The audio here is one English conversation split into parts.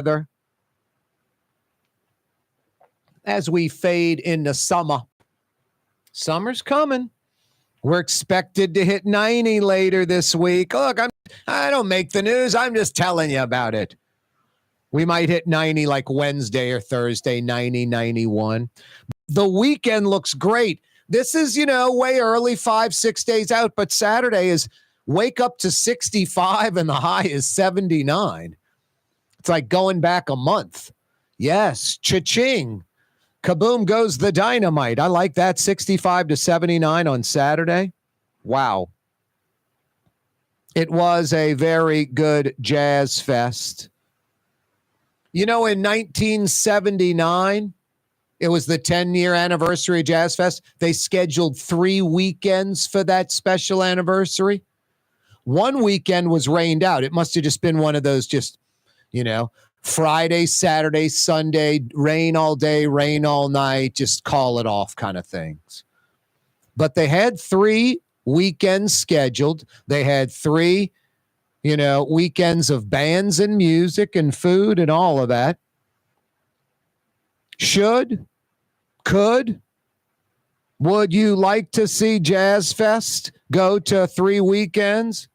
weather as we fade into summer. Summer's coming. We're expected to hit 90 later this week. Look, I don't make the news. I'm just telling you about it. We might hit 90 like Wednesday or Thursday, 90, 91. The weekend looks great. This is, way early, 5-6 days out, but Saturday is wake up to 65 and the high is 79. It's like going back a month. Yes, cha-ching. Kaboom goes the dynamite. I like that. 65 to 79 on Saturday. Wow. It was a very good jazz fest. In 1979, it was the 10-year anniversary of Jazz Fest. They scheduled 3 weekends for that special anniversary. One weekend was rained out. It must have just been one of those Friday, Saturday, Sunday, rain all day, rain all night, just call it off kind of things. But they had 3 weekends scheduled. They had 3, weekends of bands and music and food and all of that. Would you like to see Jazz Fest go to 3 weekends?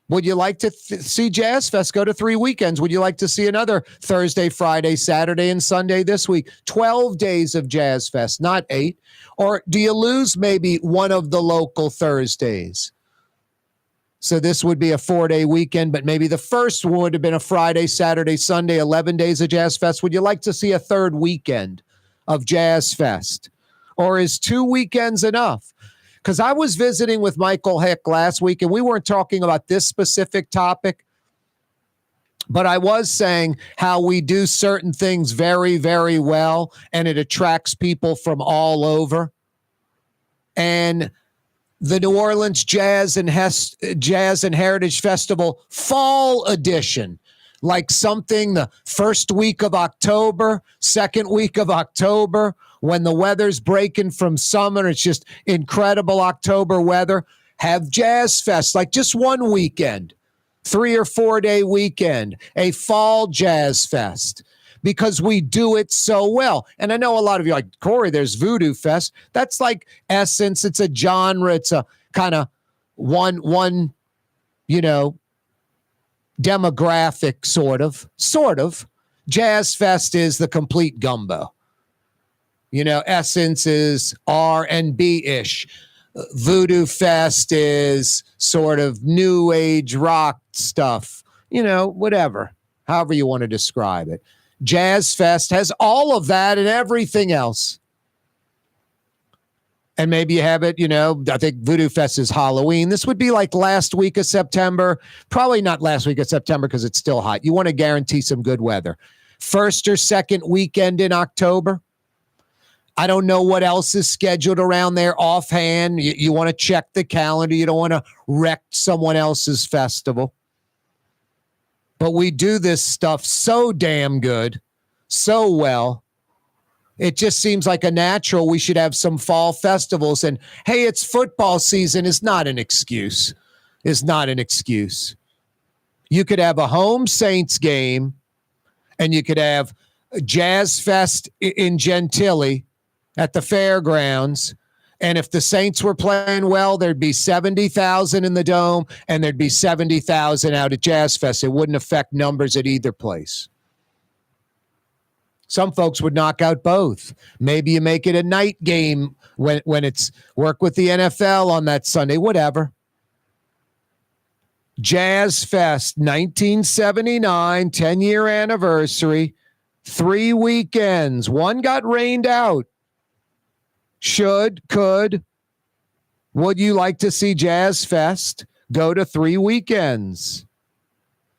Would you like to see Jazz Fest go to 3 weekends? Would you like to see another Thursday, Friday, Saturday, and Sunday this week? 12 days of Jazz Fest, not 8. Or do you lose maybe one of the local Thursdays? So this would be a 4-day weekend, but maybe the first one would have been a Friday, Saturday, Sunday, 11 days of Jazz Fest. Would you like to see a third weekend of Jazz Fest? Or is 2 weekends enough? Because I was visiting with Michael Hick last week, and we weren't talking about this specific topic, but I was saying how we do certain things very, very well, and it attracts people from all over. And the New Orleans Jazz and Heritage Festival Fall Edition, like something the first week of October, second week of October, when the weather's breaking from summer, it's just incredible October weather. Have Jazz Fest, like just one weekend, 3 or 4 day weekend, a fall Jazz Fest, because we do it so well. And I know a lot of you are like, Corey, there's Voodoo Fest. That's like Essence. It's a genre. It's a kind of one, demographic sort of. Jazz Fest is the complete gumbo. Essence is R&B-ish. Voodoo Fest is sort of new age rock stuff, whatever, however you want to describe it. Jazz Fest has all of that and everything else. And maybe you have it, I think Voodoo Fest is Halloween. This would be like last week of September. Probably not last week of September because it's still hot. You want to guarantee some good weather. First or second weekend in October. I don't know what else is scheduled around there offhand. You want to check the calendar. You don't want to wreck someone else's festival. But we do this stuff so damn good, so well. It just seems like a natural. We should have some fall festivals. And, hey, it's football season is not an excuse. Is not an excuse. You could have a home Saints game, and you could have a Jazz Fest in Gentilly at the fairgrounds. And if the Saints were playing well, there'd be 70,000 in the Dome, and there'd be 70,000 out at Jazz Fest. It wouldn't affect numbers at either place. Some folks would knock out both. Maybe you make it a night game when it's work with the NFL on that Sunday, whatever. Jazz Fest, 1979, 10-year anniversary, 3 weekends. One got rained out. Could, would you like to see Jazz Fest go to 3 weekends?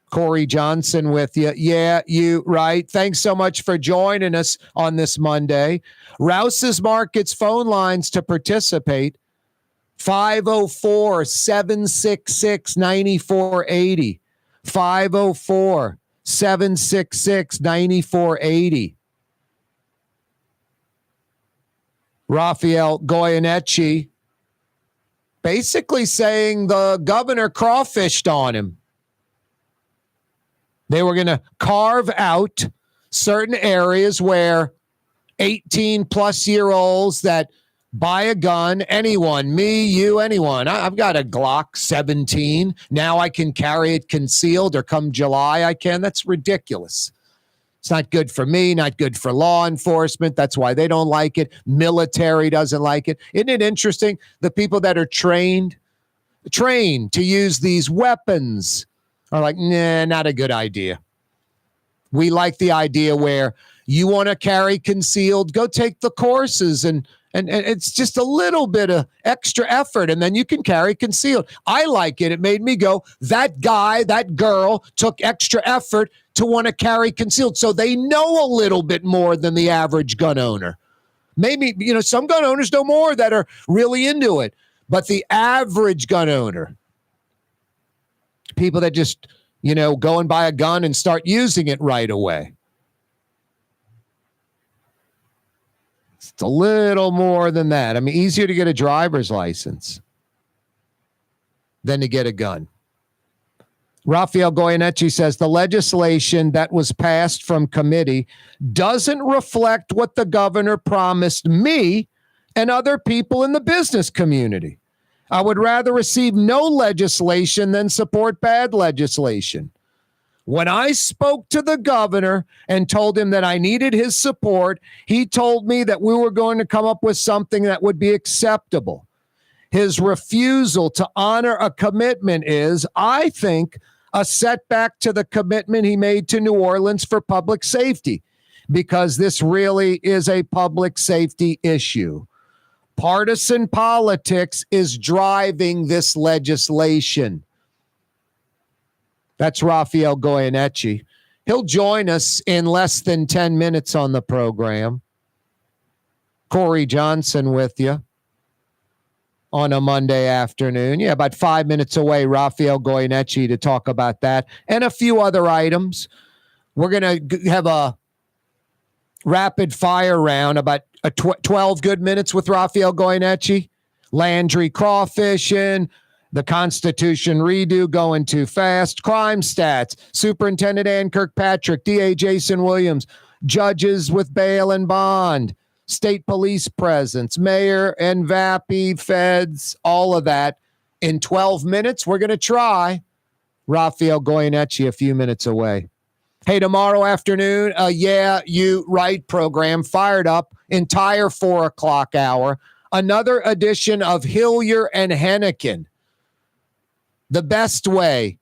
Corey Johnson with you. Yeah, you right. Thanks so much for joining us on this Monday. Rouse's Markets phone lines to participate. 504-766-9480. 504-766-9480. Rafael Goyeneche basically saying the governor crawfished on him. They were going to carve out certain areas where 18 plus year olds that buy a gun, anyone, me, you, anyone. I've got a Glock 17. Now I can carry it concealed, or come July I can. That's ridiculous. It's not good for me, not good for law enforcement. That's why they don't like it. Military doesn't like it. Isn't it interesting? The people that are trained to use these weapons are like, nah, not a good idea. We like the idea where you want to carry concealed, go take the courses, and it's just a little bit of extra effort, and then you can carry concealed. I like it. It made me go, that guy, that girl took extra effort to want to carry concealed, so they know a little bit more than the average gun owner. Maybe, some gun owners know more that are really into it, but the average gun owner, people that just, go and buy a gun and start using it right away. It's a little more than that. I mean, easier to get a driver's license than to get a gun. Rafael Goyeneche says the legislation that was passed from committee doesn't reflect what the governor promised me and other people in the business community. I would rather receive no legislation than support bad legislation. When I spoke to the governor and told him that I needed his support, he told me that we were going to come up with something that would be acceptable. His refusal to honor a commitment is, I think, a setback to the commitment he made to New Orleans for public safety, because this really is a public safety issue. Partisan politics is driving this legislation. That's Rafael Goyeneche. He'll join us in less than 10 minutes on the program. Corey Johnson with you on a Monday afternoon. Yeah, about 5 minutes away, Rafael Goyeneche to talk about that and a few other items. We're going to have a rapid fire round, about 12 good minutes with Rafael Goyeneche. Landry crawfishing, the Constitution redo going too fast, crime stats, Superintendent Ann Kirkpatrick, DA Jason Williams, judges with bail and bond, state police presence, mayor and VAPI, feds, all of that. In 12 minutes, we're going to try. Rafael Goyeneche a few minutes away. Hey, tomorrow afternoon, Yeah, You Right program fired up, entire 4 o'clock hour. Another edition of Hillier and Hennigan. The best way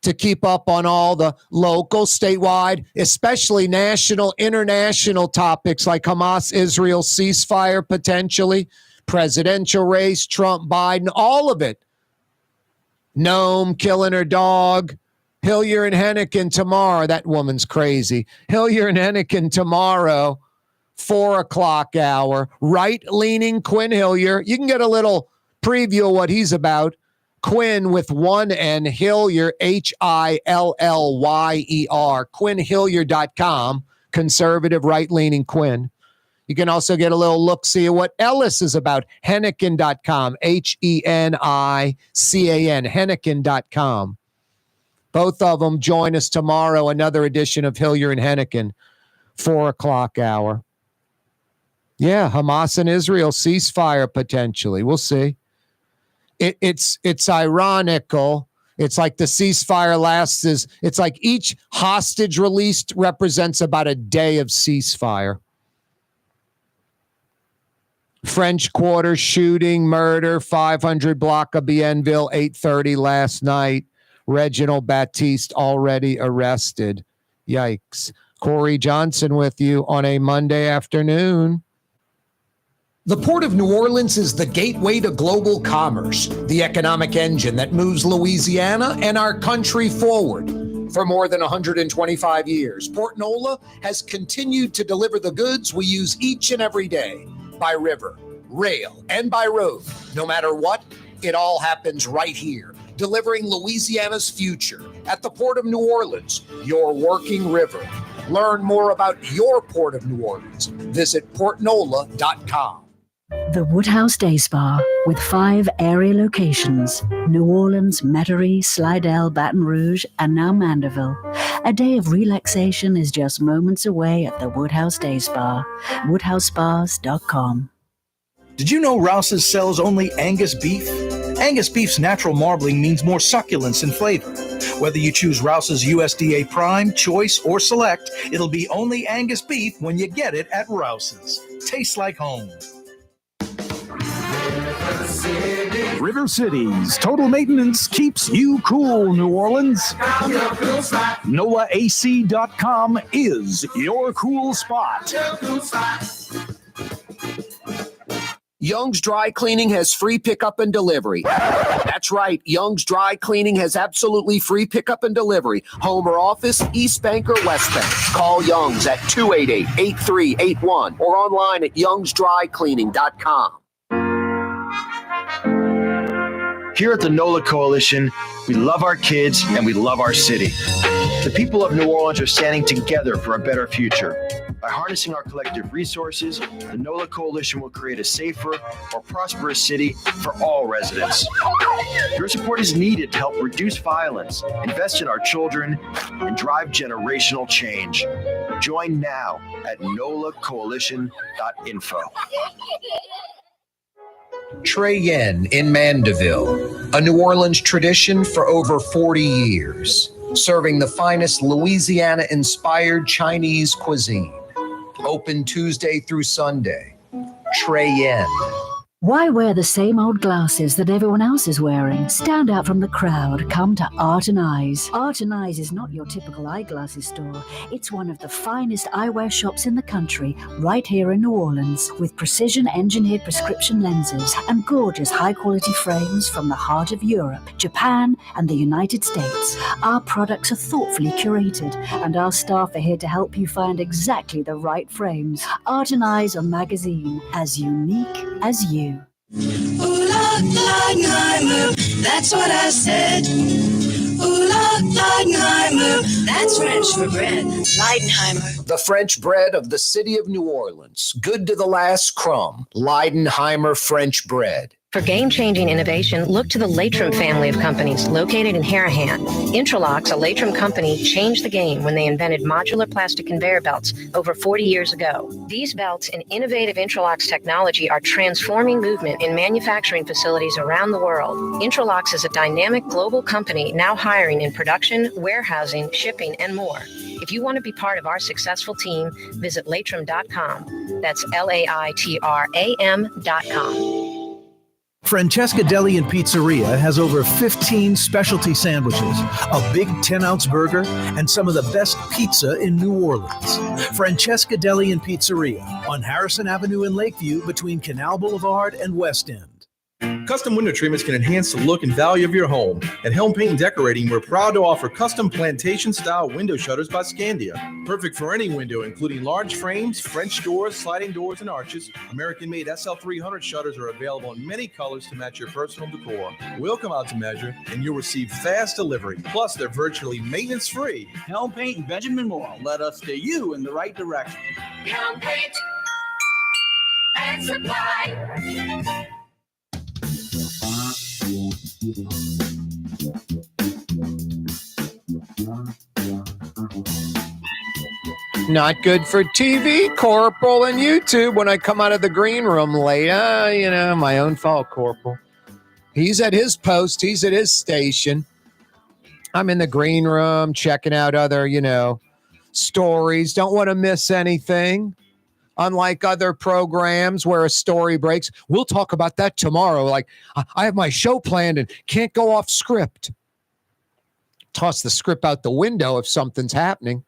to keep up on all the local, statewide, especially national, international topics like Hamas, Israel, ceasefire potentially, presidential race, Trump, Biden, all of it. Noam killing her dog. Hillier and Hennigan tomorrow. That woman's crazy. Hillier and Hennigan tomorrow, 4 o'clock hour. Right-leaning Quinn Hillier. You can get a little preview of what he's about. Quinn with one N, Hillier, Hillyer, QuinnHillier.com, conservative right-leaning Quinn. You can also get a little look-see at what Ellis is about, Hennigan.com, Hennican, Hennigan.com. Both of them join us tomorrow, another edition of Hillier and Hennigan, 4 o'clock hour. Yeah, Hamas and Israel ceasefire potentially. We'll see. It's ironical. It's like the ceasefire it's like each hostage released represents about a day of ceasefire. French Quarter shooting, murder, 500 block of Bienville, 8:30 last night. Reginald Baptiste already arrested. Yikes. Corey Johnson with you on a Monday afternoon. The Port of New Orleans is the gateway to global commerce, the economic engine that moves Louisiana and our country forward. For more than 125 years, Port Nola has continued to deliver the goods we use each and every day, by river, rail, and by road. No matter what, it all happens right here, delivering Louisiana's future at the Port of New Orleans, your working river. Learn more about your Port of New Orleans. Visit portnola.com. The Woodhouse Day Spa, with 5 area locations: New Orleans, Metairie, Slidell, Baton Rouge, and now Mandeville. A day of relaxation is just moments away at the Woodhouse Day Spa. WoodhouseSpas.com. Did you know Rouse's sells only Angus beef? Angus beef's natural marbling means more succulence and flavor. Whether you choose Rouse's USDA Prime, Choice, or Select, it'll be only Angus beef when you get it at Rouse's. Tastes like home. River Cities Total Maintenance keeps you cool, New Orleans. NOLAAC.com is your cool spot. Young's Dry Cleaning has free pickup and delivery. That's right. Young's Dry Cleaning has absolutely free pickup and delivery. Home or office, East Bank or West Bank. Call Young's at 288-8381 or online at youngsdrycleaning.com. Here at the NOLA Coalition, we love our kids and we love our city. The people of New Orleans are standing together for a better future. By harnessing our collective resources, the NOLA Coalition will create a safer, more prosperous city for all residents. Your support is needed to help reduce violence, invest in our children, and drive generational change. Join now at nolacoalition.info. Trey Yen in Mandeville, a New Orleans tradition for over 40 years, serving the finest Louisiana-inspired Chinese cuisine. Open Tuesday through Sunday. Trey Yen. Why wear the same old glasses that everyone else is wearing? Stand out from the crowd. Come to Art and Eyes. Art and Eyes is not your typical eyeglasses store. It's one of the finest eyewear shops in the country, right here in New Orleans, with precision-engineered prescription lenses and gorgeous high-quality frames from the heart of Europe, Japan, and the United States. Our products are thoughtfully curated, and our staff are here to help you find exactly the right frames. Art and Eyes on magazine, as unique as you. Ooh, Leidenheimer, that's what I said. Ooh, Leidenheimer, that's French for bread. Leidenheimer. The French bread of the city of New Orleans. Good to the last crumb. Leidenheimer French bread. For game-changing innovation, look to the Latrim family of companies located in Harahan. Intralox, a Latrim company, changed the game when they invented modular plastic conveyor belts over 40 years ago. These belts and innovative Intralox technology are transforming movement in manufacturing facilities around the world. Intralox is a dynamic global company now hiring in production, warehousing, shipping, and more. If you want to be part of our successful team, visit Latrim.com. That's LAITRAM.com. Francesca Deli and Pizzeria has over 15 specialty sandwiches, a big 10-ounce burger, and some of the best pizza in New Orleans. Francesca Deli and Pizzeria on Harrison Avenue in Lakeview between Canal Boulevard and West End. Custom window treatments can enhance the look and value of your home. At Helm Paint and Decorating, we're proud to offer custom plantation-style window shutters by Scandia. Perfect for any window, including large frames, French doors, sliding doors, and arches. American-made SL300 shutters are available in many colors to match your personal decor. We'll come out to measure, and you'll receive fast delivery. Plus, they're virtually maintenance-free. Helm Paint and Benjamin Moore. Let us steer you in the right direction. Helm Paint and Supply. Not good for TV, Corporal, and YouTube when I come out of the green room late. My own fault, Corporal. He's at his post. He's at his station. I'm in the green room checking out other, stories. Don't want to miss anything. Unlike other programs where a story breaks. We'll talk about that tomorrow. Like, I have my show planned and can't go off script. Toss the script out the window if something's happening.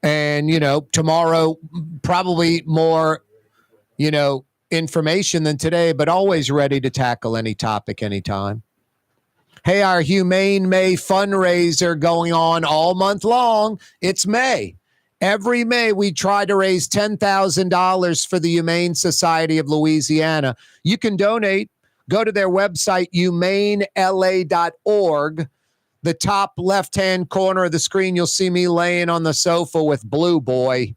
And, tomorrow, probably more, information than today, but always ready to tackle any topic anytime. Hey, our Humane May fundraiser going on all month long. It's May. Every May, we try to raise $10,000 for the Humane Society of Louisiana. You can donate. Go to their website, humanela.org. The top left-hand corner of the screen, you'll see me laying on the sofa with Blue Boy.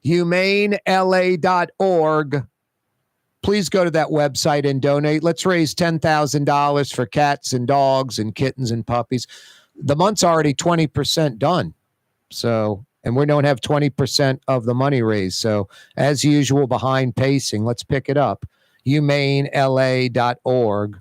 humanela.org. please go to that website and donate. Let's raise $10,000 for cats and dogs and kittens and puppies. The month's already 20% done. So, and we don't have 20% of the money raised. So, as usual, behind pacing, let's pick it up. humanela.org.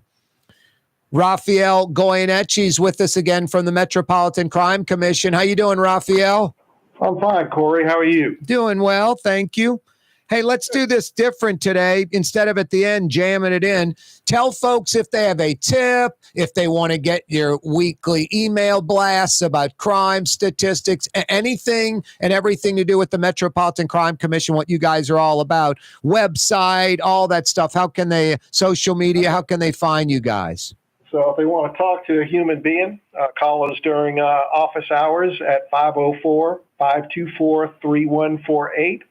Rafael Goyeneche is with us again from the Metropolitan Crime Commission. How you doing, Rafael? I'm fine, Corey. How are you? Doing well, thank you. Hey, let's do this different today. Instead of at the end jamming it in, tell folks if they have a tip, if they want to get your weekly email blasts about crime statistics, anything and everything to do with the Metropolitan Crime Commission, what you guys are all about, website, all that stuff. How can they, social media, how can they find you guys? So if they want to talk to a human being, call us during office hours at 504-524-3148.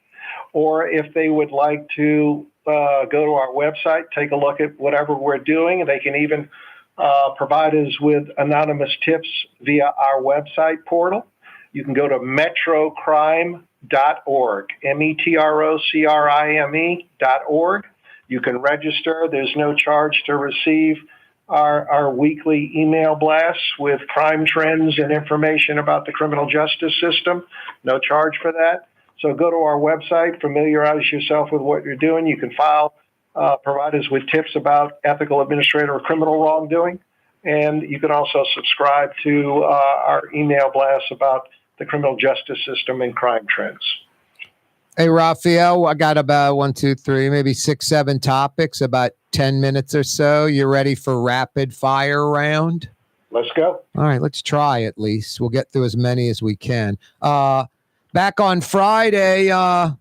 Or if they would like to go to our website, take a look at whatever we're doing, they can even provide us with anonymous tips via our website portal. You can go to metrocrime.org, metrocrime.org. You can register. There's no charge to receive our weekly email blasts with crime trends and information about the criminal justice system. No charge for that. So go to our website, familiarize yourself with what you're doing. You can provide us with tips about ethical, administrative, or criminal wrongdoing. And you can also subscribe to our email blasts about the criminal justice system and crime trends. Hey, Rafael, I got about 1, 2, 3, maybe 6, 7 topics, about 10 minutes or so. You ready for rapid fire round? Let's go. All right, let's try at least. We'll get through as many as we can. Back on Friday, Governor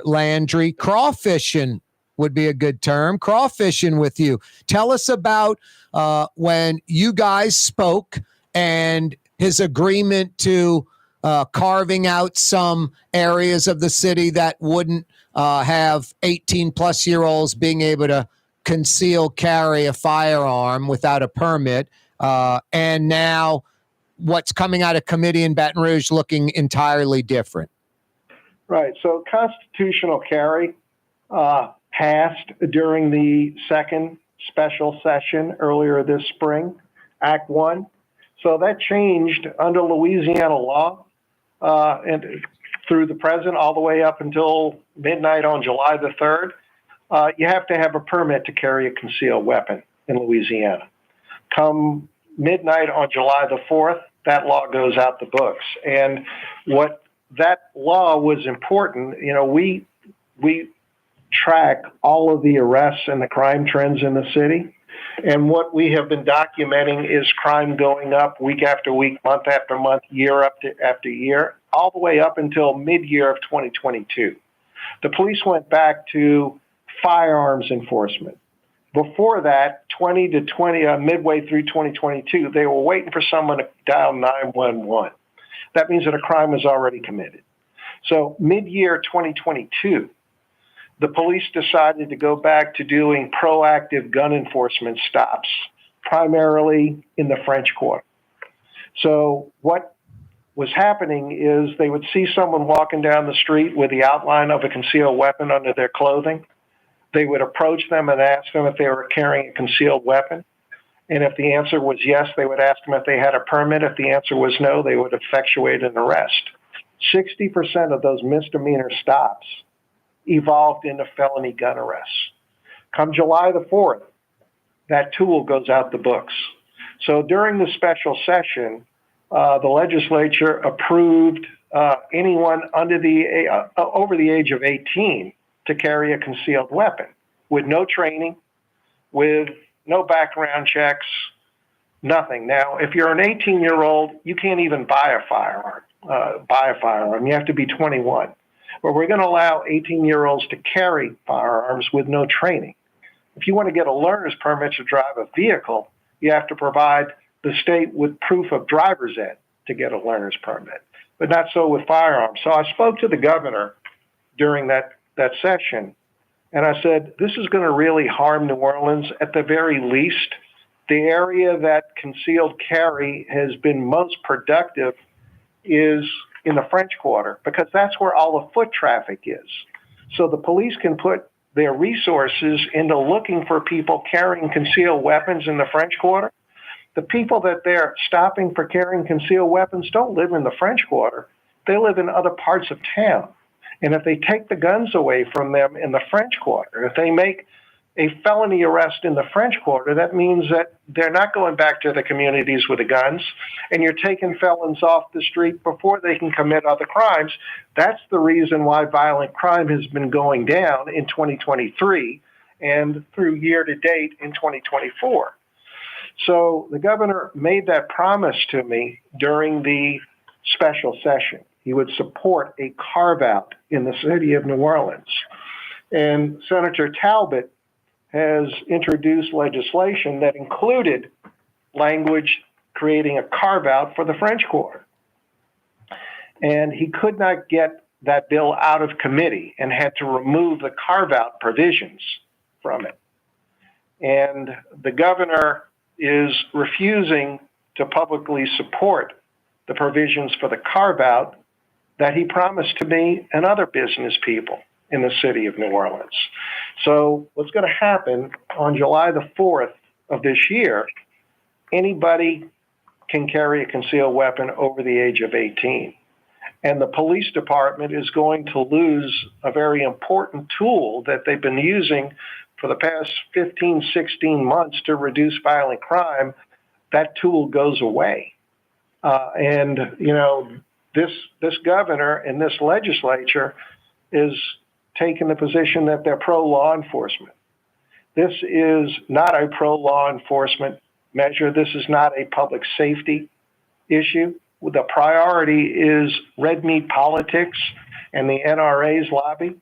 Landry, crawfishing would be a good term. Crawfishing with you. Tell us about when you guys spoke and his agreement to carving out some areas of the city that wouldn't have 18-plus-year-olds being able to conceal carry a firearm without a permit. And now what's coming out of committee in Baton Rouge looking entirely different. Right. So constitutional carry passed during the second special session earlier this spring, Act 1. So that changed under Louisiana law and through the president all the way up until midnight on July the 3rd. You have to have a permit to carry a concealed weapon in Louisiana. Come midnight on July the 4th, that law goes out the books. And what that law was important, we track all of the arrests and the crime trends in the city. And what we have been documenting is crime going up week after week, month after month, year after year, all the way up until mid-year of 2022. The police went back to firearms enforcement. Before that, midway through 2022, they were waiting for someone to dial 911. That means that a crime was already committed. So mid-year 2022, the police decided to go back to doing proactive gun enforcement stops, primarily in the French Quarter. So what was happening is they would see someone walking down the street with the outline of a concealed weapon under their clothing. They would approach them and ask them if they were carrying a concealed weapon. And if the answer was yes, they would ask them if they had a permit. If the answer was no, they would effectuate an arrest. 60% of those misdemeanor stops evolved into felony gun arrests. Come July the 4th, that tool goes out the books. So during the special session, the legislature approved anyone over the age of 18 to carry a concealed weapon with no training, with no background checks, nothing. Now, if you're an 18-year-old, you can't even buy a firearm. You have to be 21. But we're going to allow 18-year-olds to carry firearms with no training. If you want to get a learner's permit to drive a vehicle, you have to provide the state with proof of driver's ed to get a learner's permit, but not so with firearms. So I spoke to the governor during that session, and I said, this is going to really harm New Orleans. At the very least, the area that concealed carry has been most productive is in the French Quarter, because that's where all the foot traffic is. So the police can put their resources into looking for people carrying concealed weapons in the French Quarter. The people that they're stopping for carrying concealed weapons don't live in the French Quarter. They live in other parts of town. And if they take the guns away from them in the French Quarter, if they make a felony arrest in the French Quarter, that means that they're not going back to the communities with the guns, and you're taking felons off the street before they can commit other crimes. That's the reason why violent crime has been going down in 2023 and through year to date in 2024. So the governor made that promise to me during the special session. He would support a carve-out in the city of New Orleans. And Senator Talbot has introduced legislation that included language creating a carve-out for the French Quarter. And he could not get that bill out of committee and had to remove the carve-out provisions from it. And the governor is refusing to publicly support the provisions for the carve-out that he promised to me and other business people in the city of New Orleans. So what's going to happen on July the 4th of this year, anybody can carry a concealed weapon over the age of 18. And the police department is going to lose a very important tool that they've been using for the past 15, 16 months to reduce violent crime. That tool goes away. This governor and this legislature is taking the position that they're pro-law enforcement. This is not a pro-law enforcement measure. This is not a public safety issue. The priority is red meat politics, and the NRA's lobby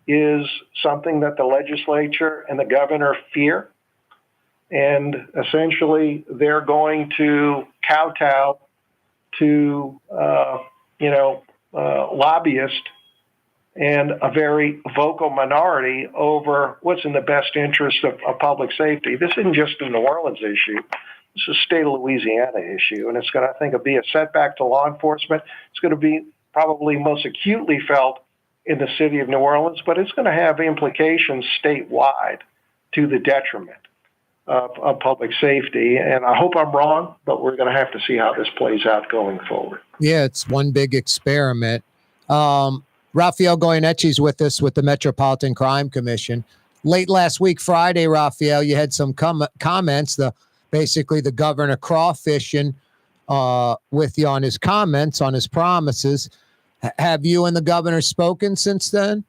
is something that the legislature and the governor fear. And essentially, they're going to kowtow to, lobbyists and a very vocal minority over what's in the best interest of public safety. This isn't just a New Orleans issue. This is a state of Louisiana issue, and it's going to, I think, be a setback to law enforcement. It's going to be probably most acutely felt in the city of New Orleans, but it's going to have implications statewide to the detriment of public safety. And I hope I'm wrong, but we're going to have to see how this plays out going forward. Yeah, it's one big experiment. Rafael Goyeneche is with us with the Metropolitan Crime Commission. Late last week, Friday, Rafael, you had some comments. Basically, the governor crawfishing with you on his comments, on his promises. Have you and the governor spoken since then?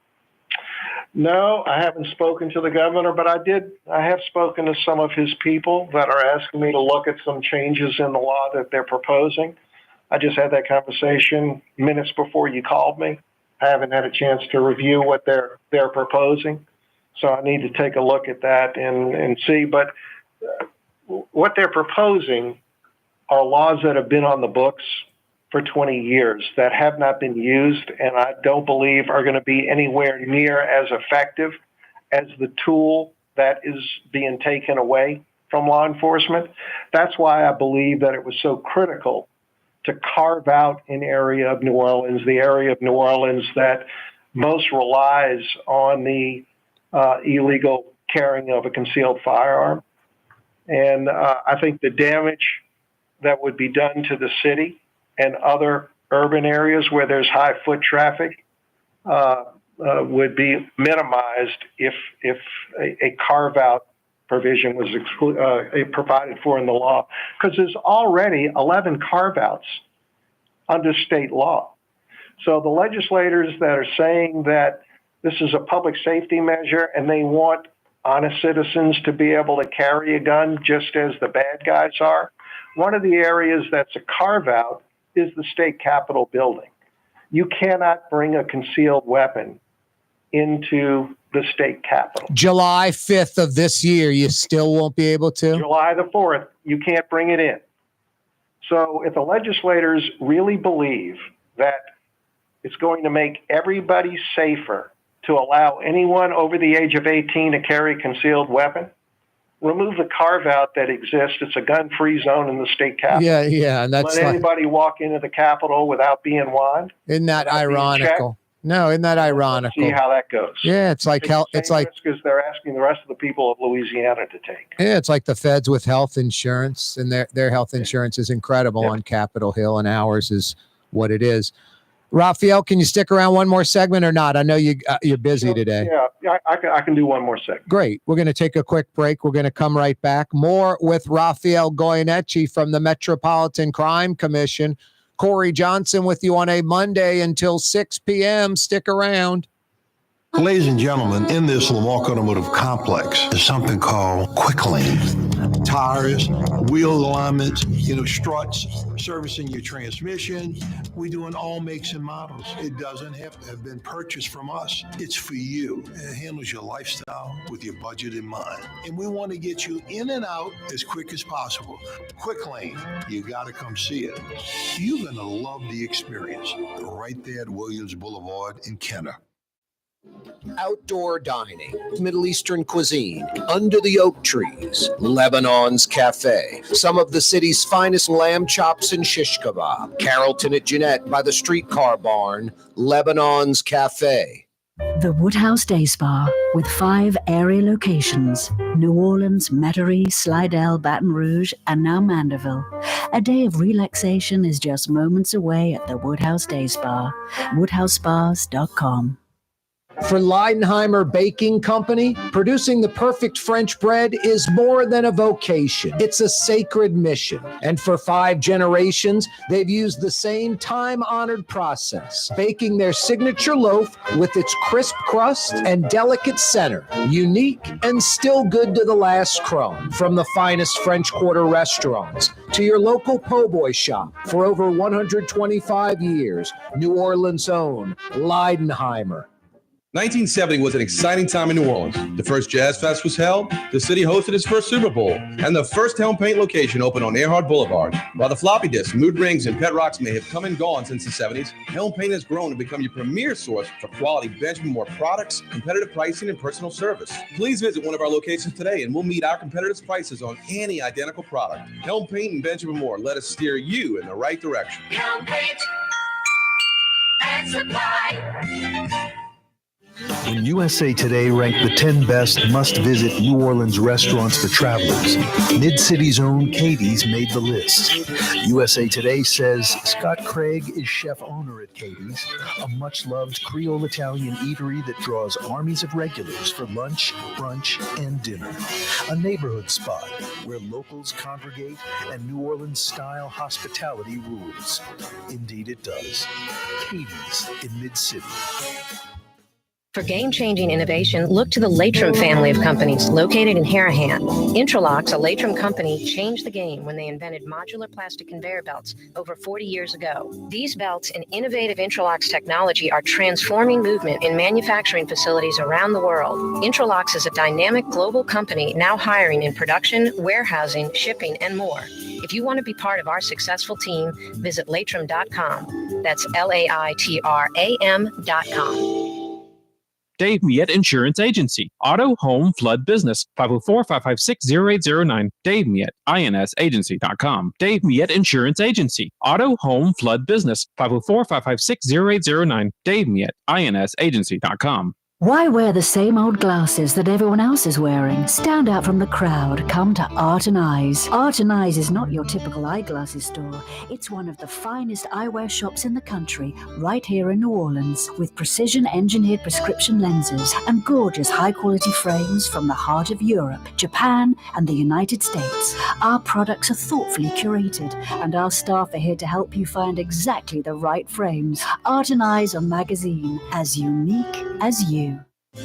No, I haven't spoken to the governor, but I have spoken to some of his people that are asking me to look at some changes in the law that they're proposing. I just had that conversation minutes before you called me. I haven't had a chance to review what they're proposing, so I need to take a look at that and see. But what they're proposing are laws that have been on the books for 20 years that have not been used, and I don't believe are going to be anywhere near as effective as the tool that is being taken away from law enforcement. That's why I believe that it was so critical to carve out an area of New Orleans, the area of New Orleans that most relies on the illegal carrying of a concealed firearm. And I think the damage that would be done to the city and other urban areas where there's high foot traffic would be minimized if a carve-out provision was provided for in the law, because there's already 11 carve-outs under state law. So the legislators that are saying that this is a public safety measure and they want honest citizens to be able to carry a gun just as the bad guys are, one of the areas that's a carve-out is the state capitol building. You cannot bring a concealed weapon into the state capitol. July 5th of this year, you still won't be able to? July the 4th, you can't bring it in. So if the legislators really believe that it's going to make everybody safer to allow anyone over the age of 18 to carry a concealed weapon, remove the carve-out that exists. It's a gun-free zone in the state capitol. Yeah, and that's let anybody walk into the capitol without being wand. Isn't that ironical? No, isn't that ironical? See how that goes. Yeah, it's like health. It's like because they're asking the rest of the people of Louisiana to take. yeah, it's like the feds with health insurance, and their health insurance is incredible on Capitol Hill, and ours is what it is. Rafael, can you stick around one more segment or not? I know you're busy today. Yeah, I can do one more segment. Great. We're going to take a quick break. We're going to come right back. More with Rafael Goyeneche from the Metropolitan Crime Commission. Corey Johnson with you on a Monday until 6 p.m. Stick around. Ladies and gentlemen, in this Lamarck Automotive Complex is something called Quick Lane. Tires, wheel alignments, struts, servicing your transmission. We do in all makes and models. It doesn't have to have been purchased from us. It's for you. It handles your lifestyle with your budget in mind. And we want to get you in and out as quick as possible. Quick Lane, you got to come see it. You're going to love the experience right there at Williams Boulevard in Kenner. Outdoor dining, Middle Eastern cuisine, under the oak trees, Lebanon's Cafe, some of the city's finest lamb chops and shish kebab, Carrollton at Jeanette by the streetcar barn, Lebanon's Cafe. The Woodhouse Day Spa, with 5 area locations: New Orleans, Metairie, Slidell, Baton Rouge, and now Mandeville. A day of relaxation is just moments away at the Woodhouse Day Spa. WoodhouseSpas.com. For Leidenheimer Baking Company, producing the perfect French bread is more than a vocation. It's a sacred mission. And for 5 generations, they've used the same time-honored process, baking their signature loaf with its crisp crust and delicate center, unique and still good to the last crumb. From the finest French Quarter restaurants to your local po' boy shop, for over 125 years, New Orleans' own Leidenheimer. 1970 was an exciting time in New Orleans. The first Jazz Fest was held, the city hosted its first Super Bowl, and the first Helm Paint location opened on Earhart Boulevard. While the floppy disks, mood rings, and pet rocks may have come and gone since the 70s, Helm Paint has grown to become your premier source for quality Benjamin Moore products, competitive pricing, and personal service. Please visit one of our locations today, and we'll meet our competitors' prices on any identical product. Helm Paint and Benjamin Moore, let us steer you in the right direction. Helm Paint and Supply. When USA Today ranked the 10 best must-visit New Orleans restaurants for travelers, Mid-City's own Katie's made the list. USA Today says Scott Craig is chef-owner at Katie's, a much-loved Creole Italian eatery that draws armies of regulars for lunch, brunch, and dinner. A neighborhood spot where locals congregate and New Orleans-style hospitality rules. Indeed it does. Katie's in Mid-City. For game-changing innovation, look to the Latrim family of companies located in Harahan. Intralox, a Latrim company, changed the game when they invented modular plastic conveyor belts over 40 years ago. These belts and innovative Intralox technology are transforming movement in manufacturing facilities around the world. Intralox is a dynamic global company now hiring in production, warehousing, shipping, and more. If you want to be part of our successful team, visit Latrim.com. That's LAITRAM.com. Dave Miette Insurance Agency. Auto, home, flood, business. 504-556-0809. Dave Miette, INSagency.com. Dave Miette Insurance Agency. Auto, home, flood, business. 504-556-0809. Dave Miette, INSagency.com. Why wear the same old glasses that everyone else is wearing? Stand out from the crowd. Come to Art and Eyes. Art and Eyes is not your typical eyeglasses store. It's one of the finest eyewear shops in the country, right here in New Orleans, with precision-engineered prescription lenses and gorgeous high-quality frames from the heart of Europe, Japan, and the United States. Our products are thoughtfully curated, and our staff are here to help you find exactly the right frames. Art and Eyes are magazine, as unique as you.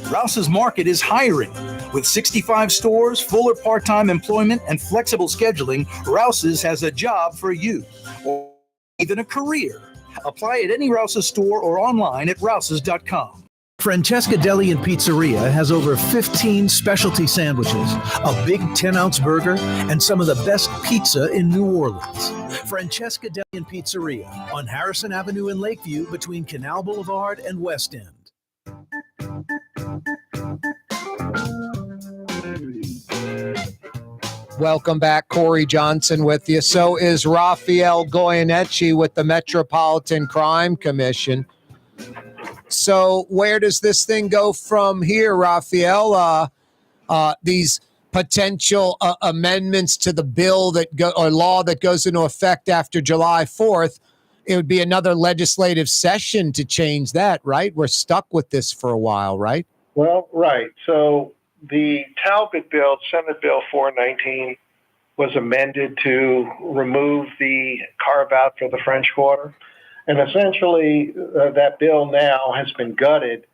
Rouse's Market is hiring. With 65 stores, full or part-time employment, and flexible scheduling, Rouse's has a job for you, or even a career. Apply at any Rouse's store or online at rouses.com. Francesca Deli and Pizzeria has over 15 specialty sandwiches, a big 10-ounce burger, and some of the best pizza in New Orleans. Francesca Deli and Pizzeria on Harrison Avenue in Lakeview between Canal Boulevard and West End. Welcome back. Corey Johnson with you. So is Rafael Goyeneche with the Metropolitan Crime Commission. So where does this thing go from here, Rafael? These potential amendments to the bill or law that goes into effect after July 4th, it would be another legislative session to change that, right? We're stuck with this for a while, right? Well, right. So the Talbot bill, Senate Bill 419, was amended to remove the carve-out for the French Quarter. And essentially, that bill now has been gutted,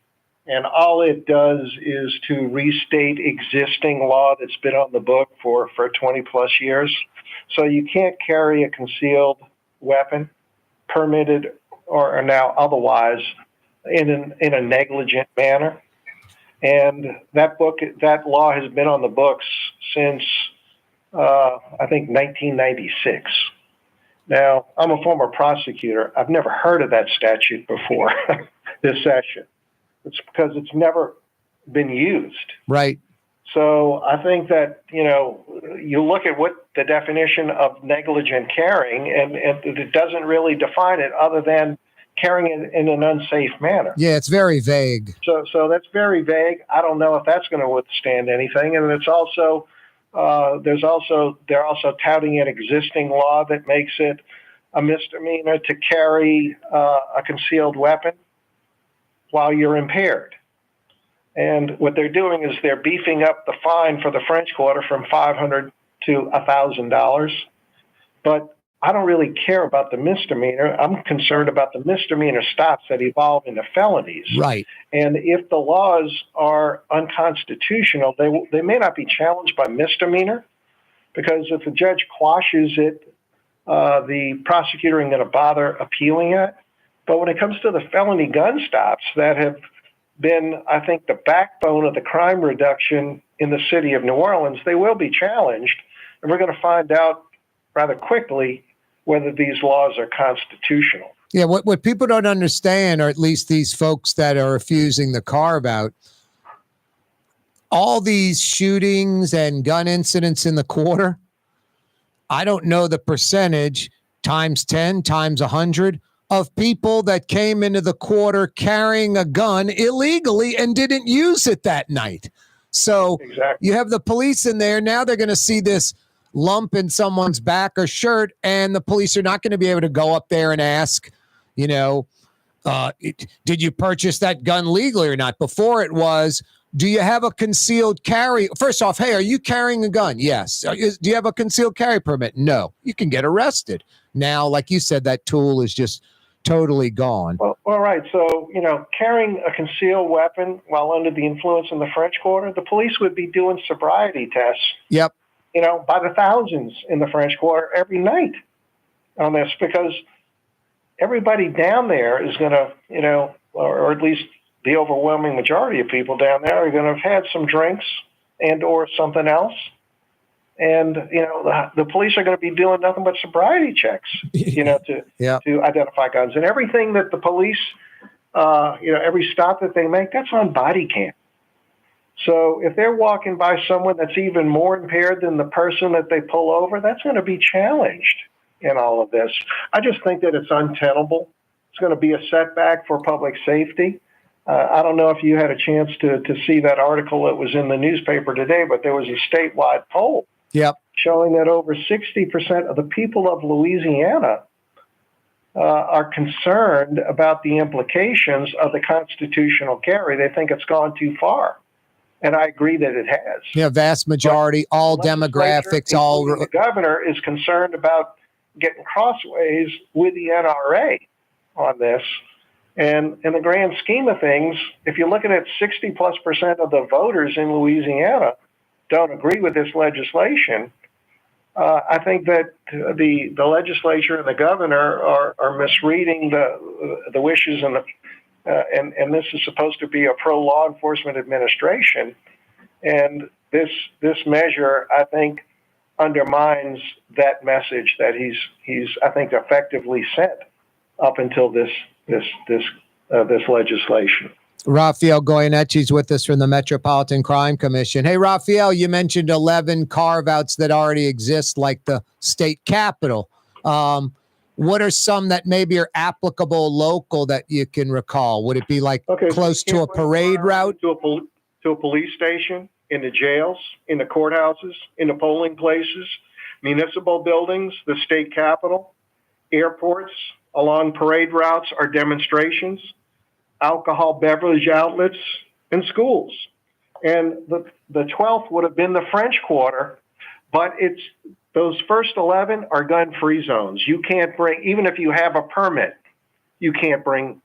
and all it does is to restate existing law that's been on the book for 20-plus years. So you can't carry a concealed weapon, permitted or now otherwise, in a negligent manner. And that law has been on the books since, I think, 1996. Now, I'm a former prosecutor. I've never heard of that statute before this session. It's because it's never been used. Right. So I think that, you look at what the definition of negligent carrying, and it doesn't really define it other than carrying it in an unsafe manner. Yeah, it's very vague. So that's very vague. I don't know if that's going to withstand anything. And it's also, they're also touting an existing law that makes it a misdemeanor to carry a concealed weapon while you're impaired. And what they're doing is they're beefing up the fine for the French Quarter from $500 to $1,000. But I don't really care about the misdemeanor. I'm concerned about the misdemeanor stops that evolve into felonies. Right. And if the laws are unconstitutional, they may not be challenged by misdemeanor, because if the judge quashes it, the prosecutor isn't going to bother appealing it. But when it comes to the felony gun stops that have been, I think, the backbone of the crime reduction in the city of New Orleans, they will be challenged. And we're going to find out rather quickly whether these laws are constitutional. Yeah, what people don't understand, or at least these folks that are refusing the carve-out, all these shootings and gun incidents in the quarter, I don't know the percentage, times 10, times 100, of people that came into the quarter carrying a gun illegally and didn't use it that night. So exactly. You have the police in there. Now they're going to see this lump in someone's back or shirt, and the police are not going to be able to go up there and ask, did you purchase that gun legally or not? Before it was, do you have a concealed carry? First off, hey, are you carrying a gun? Yes. Do you have a concealed carry permit? No. You can get arrested. Now, like you said, that tool is just totally gone. Well, all right. So, carrying a concealed weapon while under the influence in the French Quarter, the police would be doing sobriety tests. Yep. By the thousands in the French Quarter every night on this, because everybody down there is going to, or at least the overwhelming majority of people down there are going to have had some drinks and or something else. And, the police are going to be doing nothing but sobriety checks, to identify guns. And everything that the police, every stop that they make, that's on body cam. So if they're walking by someone that's even more impaired than the person that they pull over, that's going to be challenged in all of this. I just think that it's untenable. It's going to be a setback for public safety. I don't know if you had a chance to see that article that was in the newspaper today, but there was a statewide poll showing that over 60% of the people of Louisiana are concerned about the implications of the constitutional carry. They think it's gone too far. And I agree that it has. Yeah, vast majority, all demographics, all. The governor is concerned about getting crossways with the NRA on this. And in the grand scheme of things, if you're looking at 60+% of the voters in Louisiana don't agree with this legislation, I think that the legislature and the governor are misreading the wishes and this is supposed to be a pro-law enforcement administration. And this measure, I think, undermines that message that he's I think, effectively sent up until this legislation. Rafael Goyeneche is with us from the Metropolitan Crime Commission. Hey, Rafael, you mentioned 11 carve-outs that already exist, like the state capitol. what are some that maybe are applicable local that you can recall? Would it be like close to a parade route? To a police station, in the jails, in the courthouses, in the polling places, municipal buildings, the state capitol, airports, along parade routes or demonstrations, alcohol beverage outlets, and schools. And the 12th would have been the French Quarter, but those first 11 are gun-free zones. You can't bring, even if you have a permit, you can't bring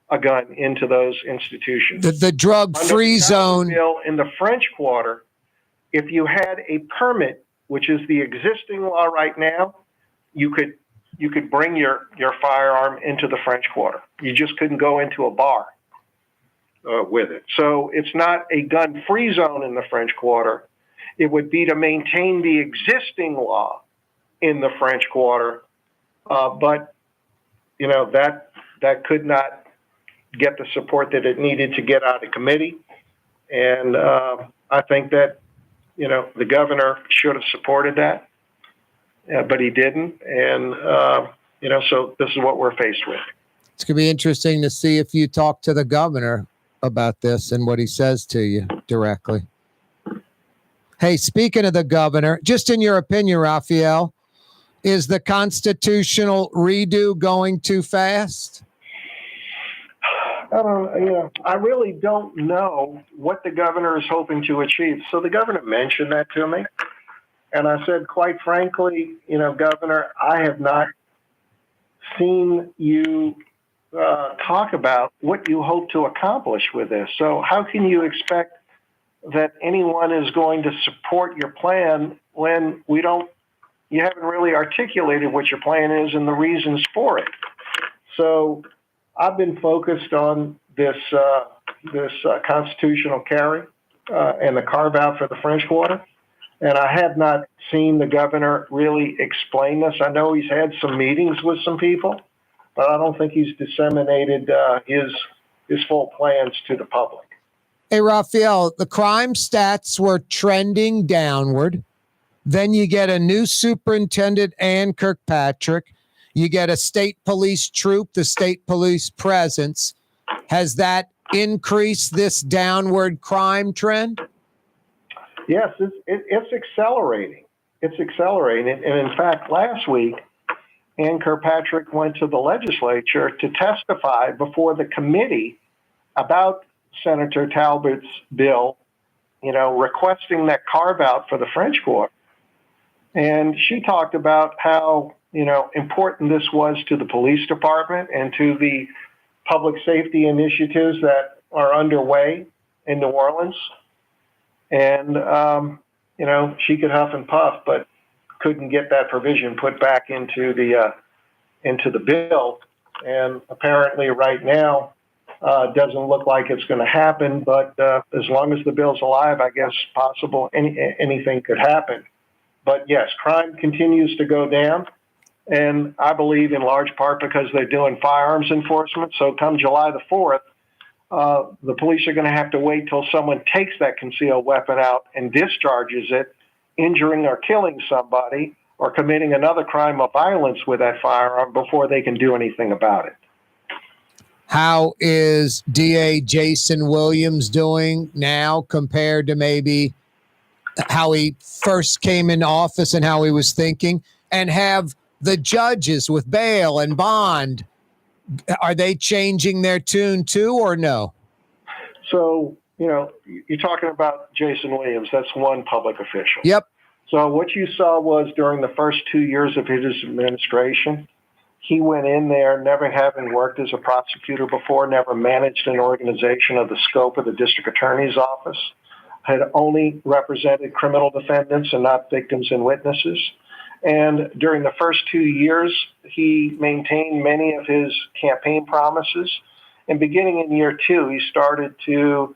a gun into those institutions. The drug-free zone. Bill in the French Quarter, if you had a permit, which is the existing law right now, you could bring your firearm into the French Quarter. You just couldn't go into a bar with it. So it's not a gun-free zone in the French Quarter. It would be to maintain the existing law in the French Quarter, but that could not get the support that it needed to get out of committee. And I think that the governor should have supported that, but he didn't. And so this is what we're faced with. It's going to be interesting to see if you talk to the governor about this and what he says to you directly. Hey, speaking of the governor, just in your opinion, Rafael, is the constitutional redo going too fast? I really don't know what the governor is hoping to achieve. So the governor mentioned that to me. And I said, quite frankly, Governor, I have not seen you talk about what you hope to accomplish with this. So how can you expect that anyone is going to support your plan when you haven't really articulated what your plan is and the reasons for it? So I've been focused on this constitutional carry and the carve out for the French Quarter. And I have not seen the governor really explain this. I know he's had some meetings with some people, but I don't think he's disseminated his full plans to the public. Hey, Rafael, the crime stats were trending downward. Then you get a new superintendent, Ann Kirkpatrick. You get a state police troop, the state police presence. Has that increased this downward crime trend? Yes, it's accelerating. It's accelerating. And in fact, last week, Ann Kirkpatrick went to the legislature to testify before the committee about Senator Talbot's bill, requesting that carve out for the French Quarter. And she talked about how, important this was to the police department and to the public safety initiatives that are underway in New Orleans. And, she could huff and puff, but couldn't get that provision put back into the bill. And apparently right now, doesn't look like it's going to happen, but as long as the bill's alive, I guess possible anything could happen. But yes, crime continues to go down, and I believe in large part because they're doing firearms enforcement. So come July the 4th, the police are going to have to wait till someone takes that concealed weapon out and discharges it, injuring or killing somebody or committing another crime of violence with that firearm before they can do anything about it. How is DA Jason Williams doing now compared to maybe how he first came into office and how he was thinking? And have the judges with bail and bond, are they changing their tune too or no? So, you're talking about Jason Williams. That's one public official. Yep. So what you saw was during the first 2 years of his administration, he went in there never having worked as a prosecutor before, never managed an organization of the scope of the district attorney's office, had only represented criminal defendants and not victims and witnesses. And during the first 2 years, he maintained many of his campaign promises. And beginning in year 2, he started to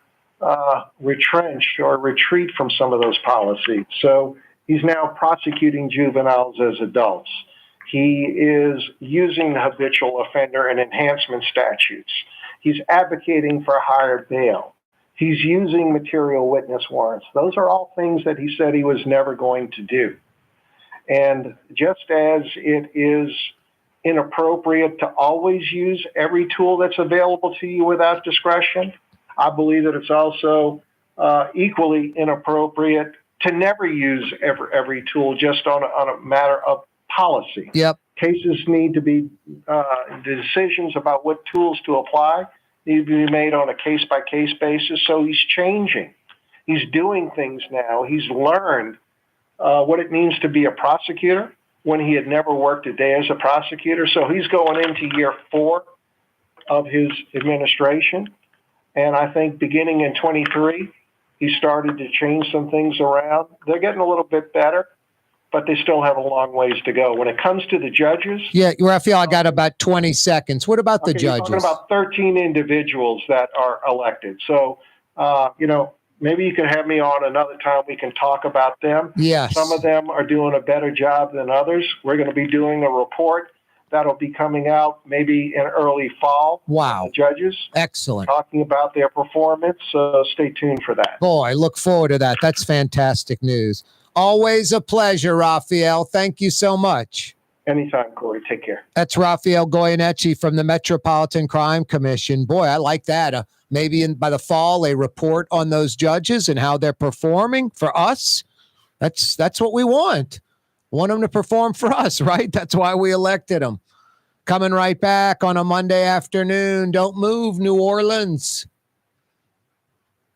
retrench or retreat from some of those policies. So he's now prosecuting juveniles as adults. He is using the habitual offender and enhancement statutes. He's advocating for higher bail. He's using material witness warrants. Those are all things that he said he was never going to do. And just as it is inappropriate to always use every tool that's available to you without discretion. I believe that it's also equally inappropriate to never use every tool just on a matter of policy. Yep. Cases need to be, the decisions about what tools to apply need to be made on a case-by-case basis. So he's changing. He's doing things now. He's learned what it means to be a prosecutor when he had never worked a day as a prosecutor. So he's going into year 4 of his administration. And I think beginning in 23, he started to change some things around. They're getting a little bit better, but they still have a long ways to go. When it comes to the judges. Yeah, Rafael, I got about 20 seconds. What about the judges? You're talking about 13 individuals that are elected. So, maybe you can have me on another time. We can talk about them. Yes. Some of them are doing a better job than others. We're going to be doing a report that'll be coming out maybe in early fall. Wow. The judges. Excellent. Talking about their performance. So stay tuned for that. Boy, I look forward to that. That's fantastic news. Always a pleasure, Rafael. Thank you so much. Anytime, Corey. Take care. That's Rafael Goyeneche from the Metropolitan Crime Commission. Boy, I like that. Maybe by the fall, a report on those judges and how they're performing for us. That's what we want. Want them to perform for us, right? That's why we elected them. Coming right back on a Monday afternoon. Don't move, New Orleans.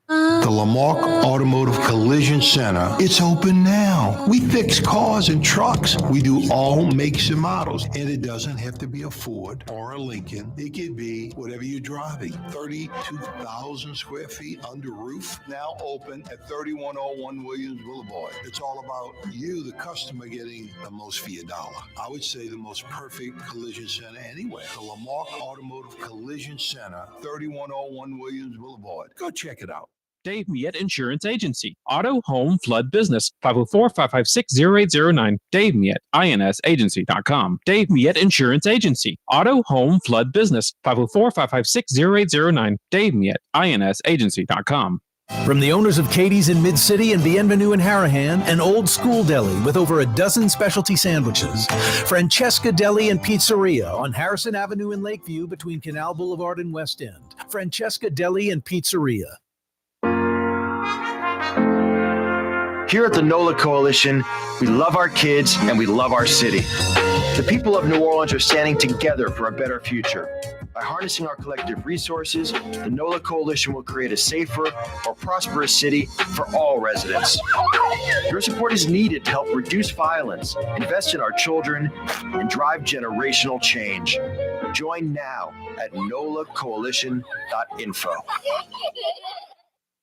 The Lamarck Automotive Collision Center, it's open now. We fix cars and trucks. We do all makes and models. And it doesn't have to be a Ford or a Lincoln. It could be whatever you're driving. 32,000 square feet under roof, now open at 3101 Williams Boulevard. It's all about you, the customer, getting the most for your dollar. I would say the most perfect collision center anywhere. The Lamarck Automotive Collision Center, 3101 Williams Boulevard. Go check it out. Dave Miette Insurance Agency. Auto, home, flood, business. 504-556-0809. Dave Miette, INSagency.com. Dave Miette Insurance Agency. Auto, home, flood, business. 504-556-0809. Dave Miette, INSagency.com. From the owners of Katie's in Mid-City and Bienvenue in Harahan, an old school deli with over a dozen specialty sandwiches. Francesca Deli and Pizzeria on Harrison Avenue in Lakeview between Canal Boulevard and West End. Francesca Deli and Pizzeria. Here at the NOLA Coalition, we love our kids and we love our city. The people of New Orleans are standing together for a better future. By harnessing our collective resources, the NOLA Coalition will create a safer, more prosperous city for all residents. Your support is needed to help reduce violence, invest in our children, and drive generational change. Join now at nolacoalition.info.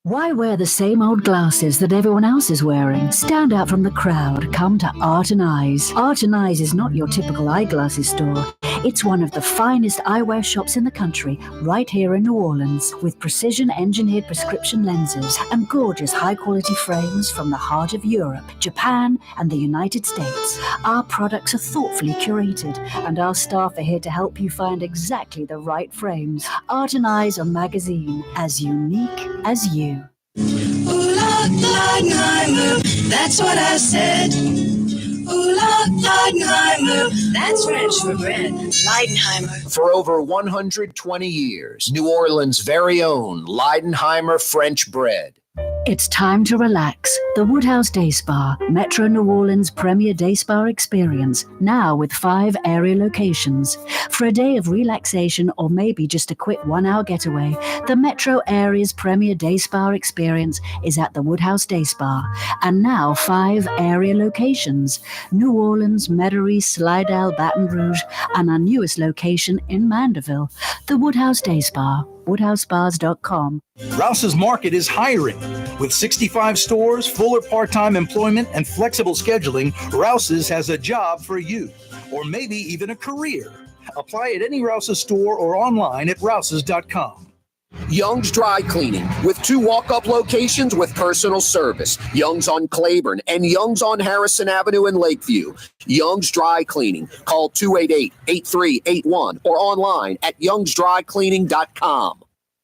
Why wear the same old glasses that everyone else is wearing? Stand out from the crowd. Come to Art and Eyes. Art and Eyes is not your typical eyeglasses store. It's one of the finest eyewear shops in the country, right here in New Orleans, with precision-engineered prescription lenses and gorgeous high-quality frames from the heart of Europe, Japan, and the United States. Our products are thoughtfully curated, and our staff are here to help you find exactly the right frames. Art and Eyes, a magazine as unique as you. Ooh, Leidenheimer, that's what I said. Ooh, Leidenheimer, that's French for bread. Leidenheimer. For over 120 years, New Orleans' very own Leidenheimer French bread. It's time to relax. The Woodhouse Day Spa, Metro New Orleans' premier day spa experience, now with 5 area locations. For a day of relaxation or maybe just a quick 1-hour getaway, the Metro area's premier day spa experience is at the Woodhouse Day Spa. And now 5 area locations: New Orleans, Metairie, Slidell, Baton Rouge, and our newest location in Mandeville, the Woodhouse Day Spa. WoodhouseSpas.com. Rouse's Market is hiring. With 65 stores, full or part-time employment, and flexible scheduling, Rouse's has a job for you, or maybe even a career. Apply at any Rouse's store or online at Rouse's.com. Young's Dry Cleaning, with 2 walk-up locations with personal service. Young's on Claiborne and Young's on Harrison Avenue in Lakeview. Young's Dry Cleaning. Call 288-8381 or online at youngsdrycleaning.com.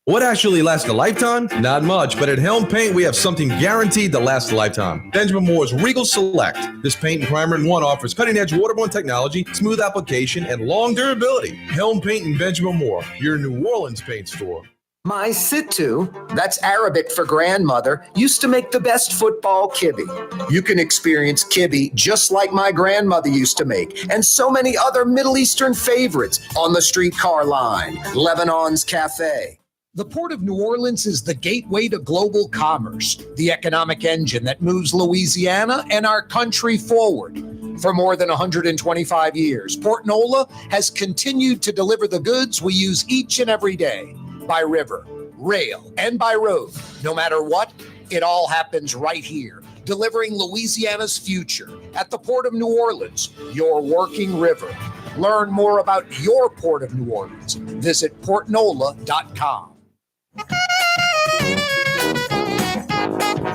What actually lasts a lifetime? Not much, but at Helm Paint, we have something guaranteed to last a lifetime. Benjamin Moore's Regal Select. This paint and primer in one offers cutting-edge waterborne technology, smooth application, and long durability. Helm Paint and Benjamin Moore, your New Orleans paint store. My Sittu, that's Arabic for grandmother, used to make the best football kibbe. You can experience kibbe just like my grandmother used to make, and so many other Middle Eastern favorites on the streetcar line, Lebanon's Cafe. The Port of New Orleans is the gateway to global commerce, the economic engine that moves Louisiana and our country forward. For more than 125 years, Port Nola has continued to deliver the goods we use each and every day. By river, rail, and by road. No matter what, it all happens right here, delivering Louisiana's future at the Port of New Orleans, your working river. Learn more about your Port of New Orleans. Visit portnola.com.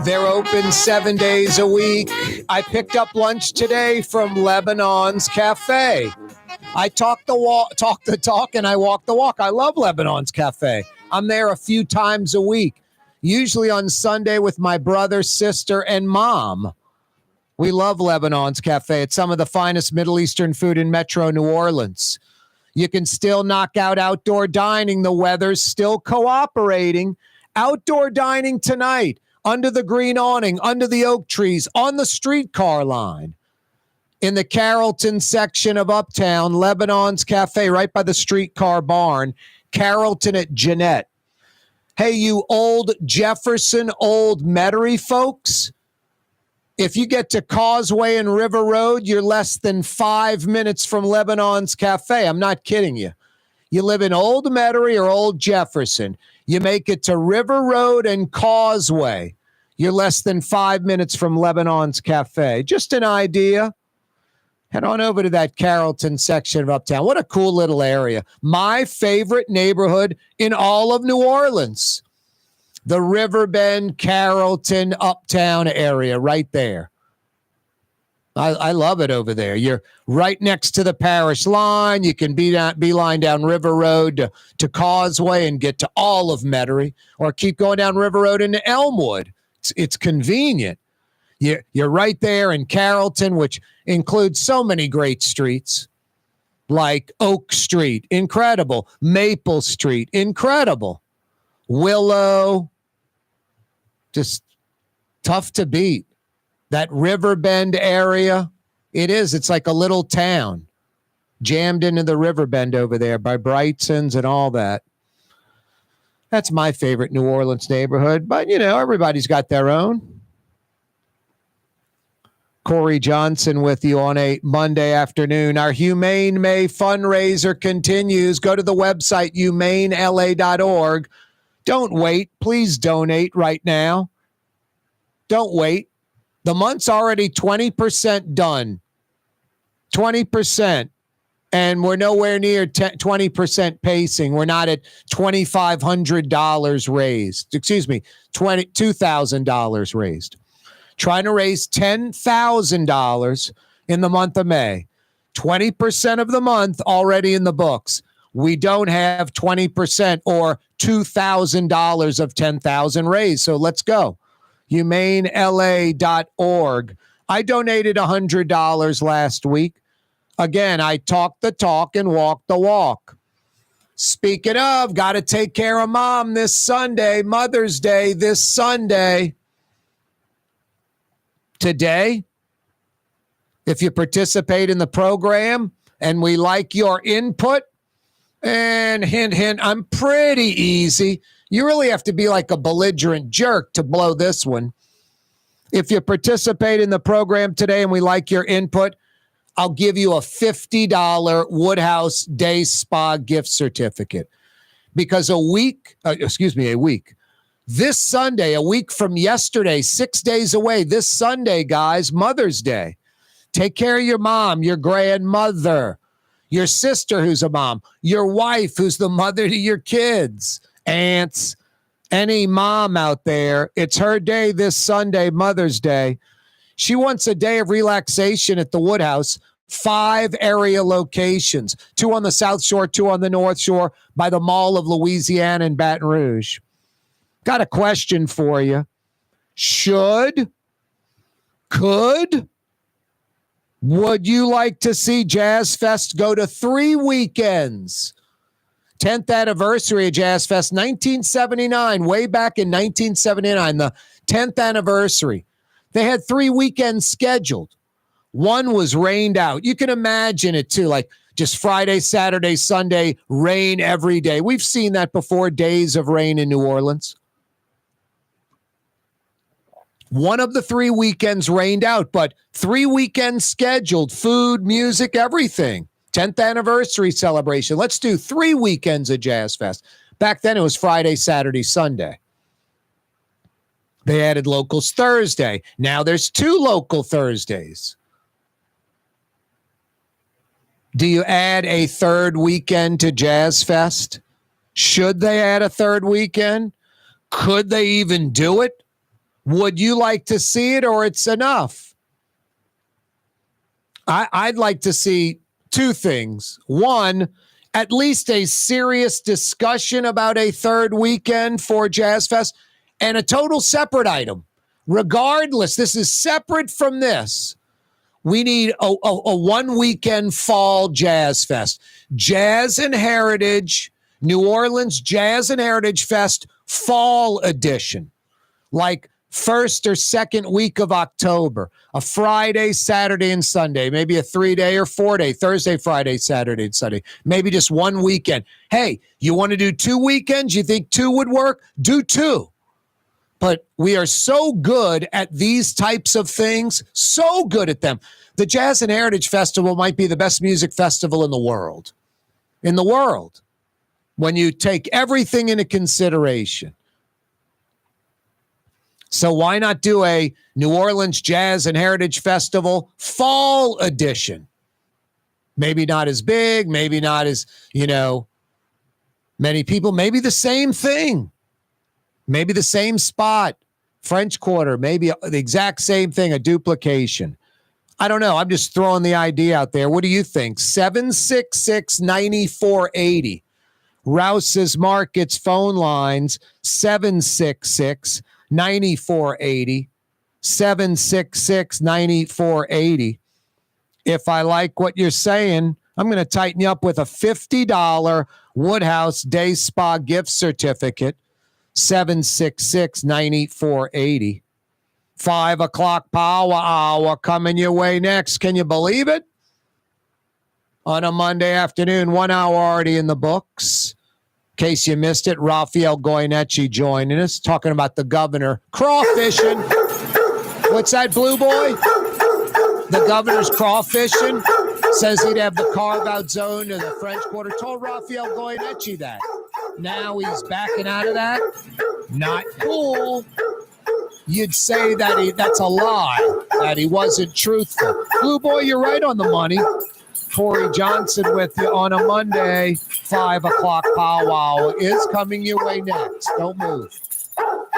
They're open 7 days a week. I picked up lunch today from Lebanon's Cafe. I talk the talk, and I walk the walk. I love Lebanon's Cafe. I'm there a few times a week, usually on Sunday with my brother, sister, and mom. We love Lebanon's Cafe. It's some of the finest Middle Eastern food in Metro New Orleans. You can still knock out outdoor dining. The weather's still cooperating. Outdoor dining tonight, under the green awning, under the oak trees, on the streetcar line. In the Carrollton section of Uptown, Lebanon's Cafe, right by the streetcar barn, Carrollton at Jeanette. Hey, you old Jefferson, old Metairie folks, if you get to Causeway and River Road, you're less than 5 minutes from Lebanon's Cafe. I'm not kidding you. You live in Old Metairie or Old Jefferson. You make it to River Road and Causeway. You're less than 5 minutes from Lebanon's Cafe. Just an idea. Head on over to that Carrollton section of Uptown. What a cool little area. My favorite neighborhood in all of New Orleans. The Riverbend, Carrollton, Uptown area right there. I love it over there. You're right next to the parish line. You can beeline down River Road to Causeway and get to all of Metairie, or keep going down River Road into Elmwood. It's convenient. You're right there in Carrollton, which includes so many great streets, like Oak Street, incredible. Maple Street, incredible. Willow, just tough to beat. That Riverbend area, it's like a little town jammed into the Riverbend over there by Brightson's and all that. That's my favorite New Orleans neighborhood, but everybody's got their own. Corey Johnson with you on a Monday afternoon. Our Humane May fundraiser continues. Go to the website, humanela.org. Don't wait. Please donate right now. Don't wait. The month's already 20% done. 20%. And we're nowhere near 20% pacing. We're not at $2,500 raised. Excuse me, $2,000 raised. Trying to raise $10,000 in the month of May. 20% of the month already in the books. We don't have 20% or $2,000 of $10,000 raised. So let's go. humanela.org. I donated $100 last week. Again, I talk the talk and walk the walk. Speaking of, got to take care of mom this Sunday, Mother's Day this Sunday. Today, if you participate in the program and we like your input, and hint, hint, I'm pretty easy. You really have to be like a belligerent jerk to blow this one. If you participate in the program today and we like your input, I'll give you a $50 Woodhouse Day Spa gift certificate. Because a week. This Sunday, a week from yesterday, 6 days away, this Sunday, guys, Mother's Day. Take care of your mom, your grandmother, your sister who's a mom, your wife who's the mother to your kids, aunts, any mom out there. It's her day this Sunday, Mother's Day. She wants a day of relaxation at the Woodhouse 5 area locations, 2 on the South Shore, 2 on the North Shore, by the Mall of Louisiana in Baton Rouge. Got a question for you. Would you like to see Jazz Fest go to 3 weekends? 10th anniversary of Jazz Fest, 1979, way back in 1979, the 10th anniversary. They had 3 weekends scheduled. One was rained out. You can imagine it too, like just Friday, Saturday, Sunday, rain every day. We've seen that before, days of rain in New Orleans. One of the 3 weekends rained out, but 3 weekends scheduled, food, music, everything. 10th anniversary celebration. Let's do 3 weekends of Jazz Fest. Back then it was Friday, Saturday, Sunday. They added locals Thursday. Now there's 2 local Thursdays. Do you add a 3rd weekend to Jazz Fest? Should they add a 3rd weekend? Could they even do it? Would you like to see it, or it's enough? I'd like to see 2 things. One, at least a serious discussion about a 3rd weekend for Jazz Fest, and a total separate item. Regardless, this is separate from this. We need a 1 weekend fall Jazz Fest. Jazz and Heritage, New Orleans Jazz and Heritage Fest Fall Edition. Like 1st or 2nd week of October, a Friday, Saturday, and Sunday, maybe a 3-day or 4-day, Thursday, Friday, Saturday, and Sunday, maybe just 1 weekend. Hey, you want to do 2 weekends? You think 2 would work? Do 2. But we are so good at these types of things, so good at them. The Jazz and Heritage Festival might be the best music festival in the world. In the world. When you take everything into consideration. So why not do a New Orleans Jazz and Heritage Festival Fall Edition? Maybe not as big, maybe not as, many people, maybe the same thing. Maybe the same spot, French Quarter, maybe the exact same thing, a duplication. I don't know. I'm just throwing the idea out there. What do you think? 766-9480. Rouse's Markets phone lines, 766-9480. 766-9480. If I like what you're saying, I'm going to tighten you up with a $50 Woodhouse Day Spa gift certificate. 766-9480. 5 o'clock power hour coming your way next. Can you believe it? On a Monday afternoon, 1 hour already in the books. In case you missed it, Rafael Goyeneche joining us, talking about the governor crawfishing. What's that, Blue Boy? The governor's crawfishing. Says he'd have the carve-out zone to the French Quarter. Told Rafael Goyeneche that. Now he's backing out of that. Not cool. You'd say that that's a lie, that he wasn't truthful. Blue Boy, you're right on the money. Corey Johnson with you on a Monday. 5 o'clock powwow is coming your way next. Don't move.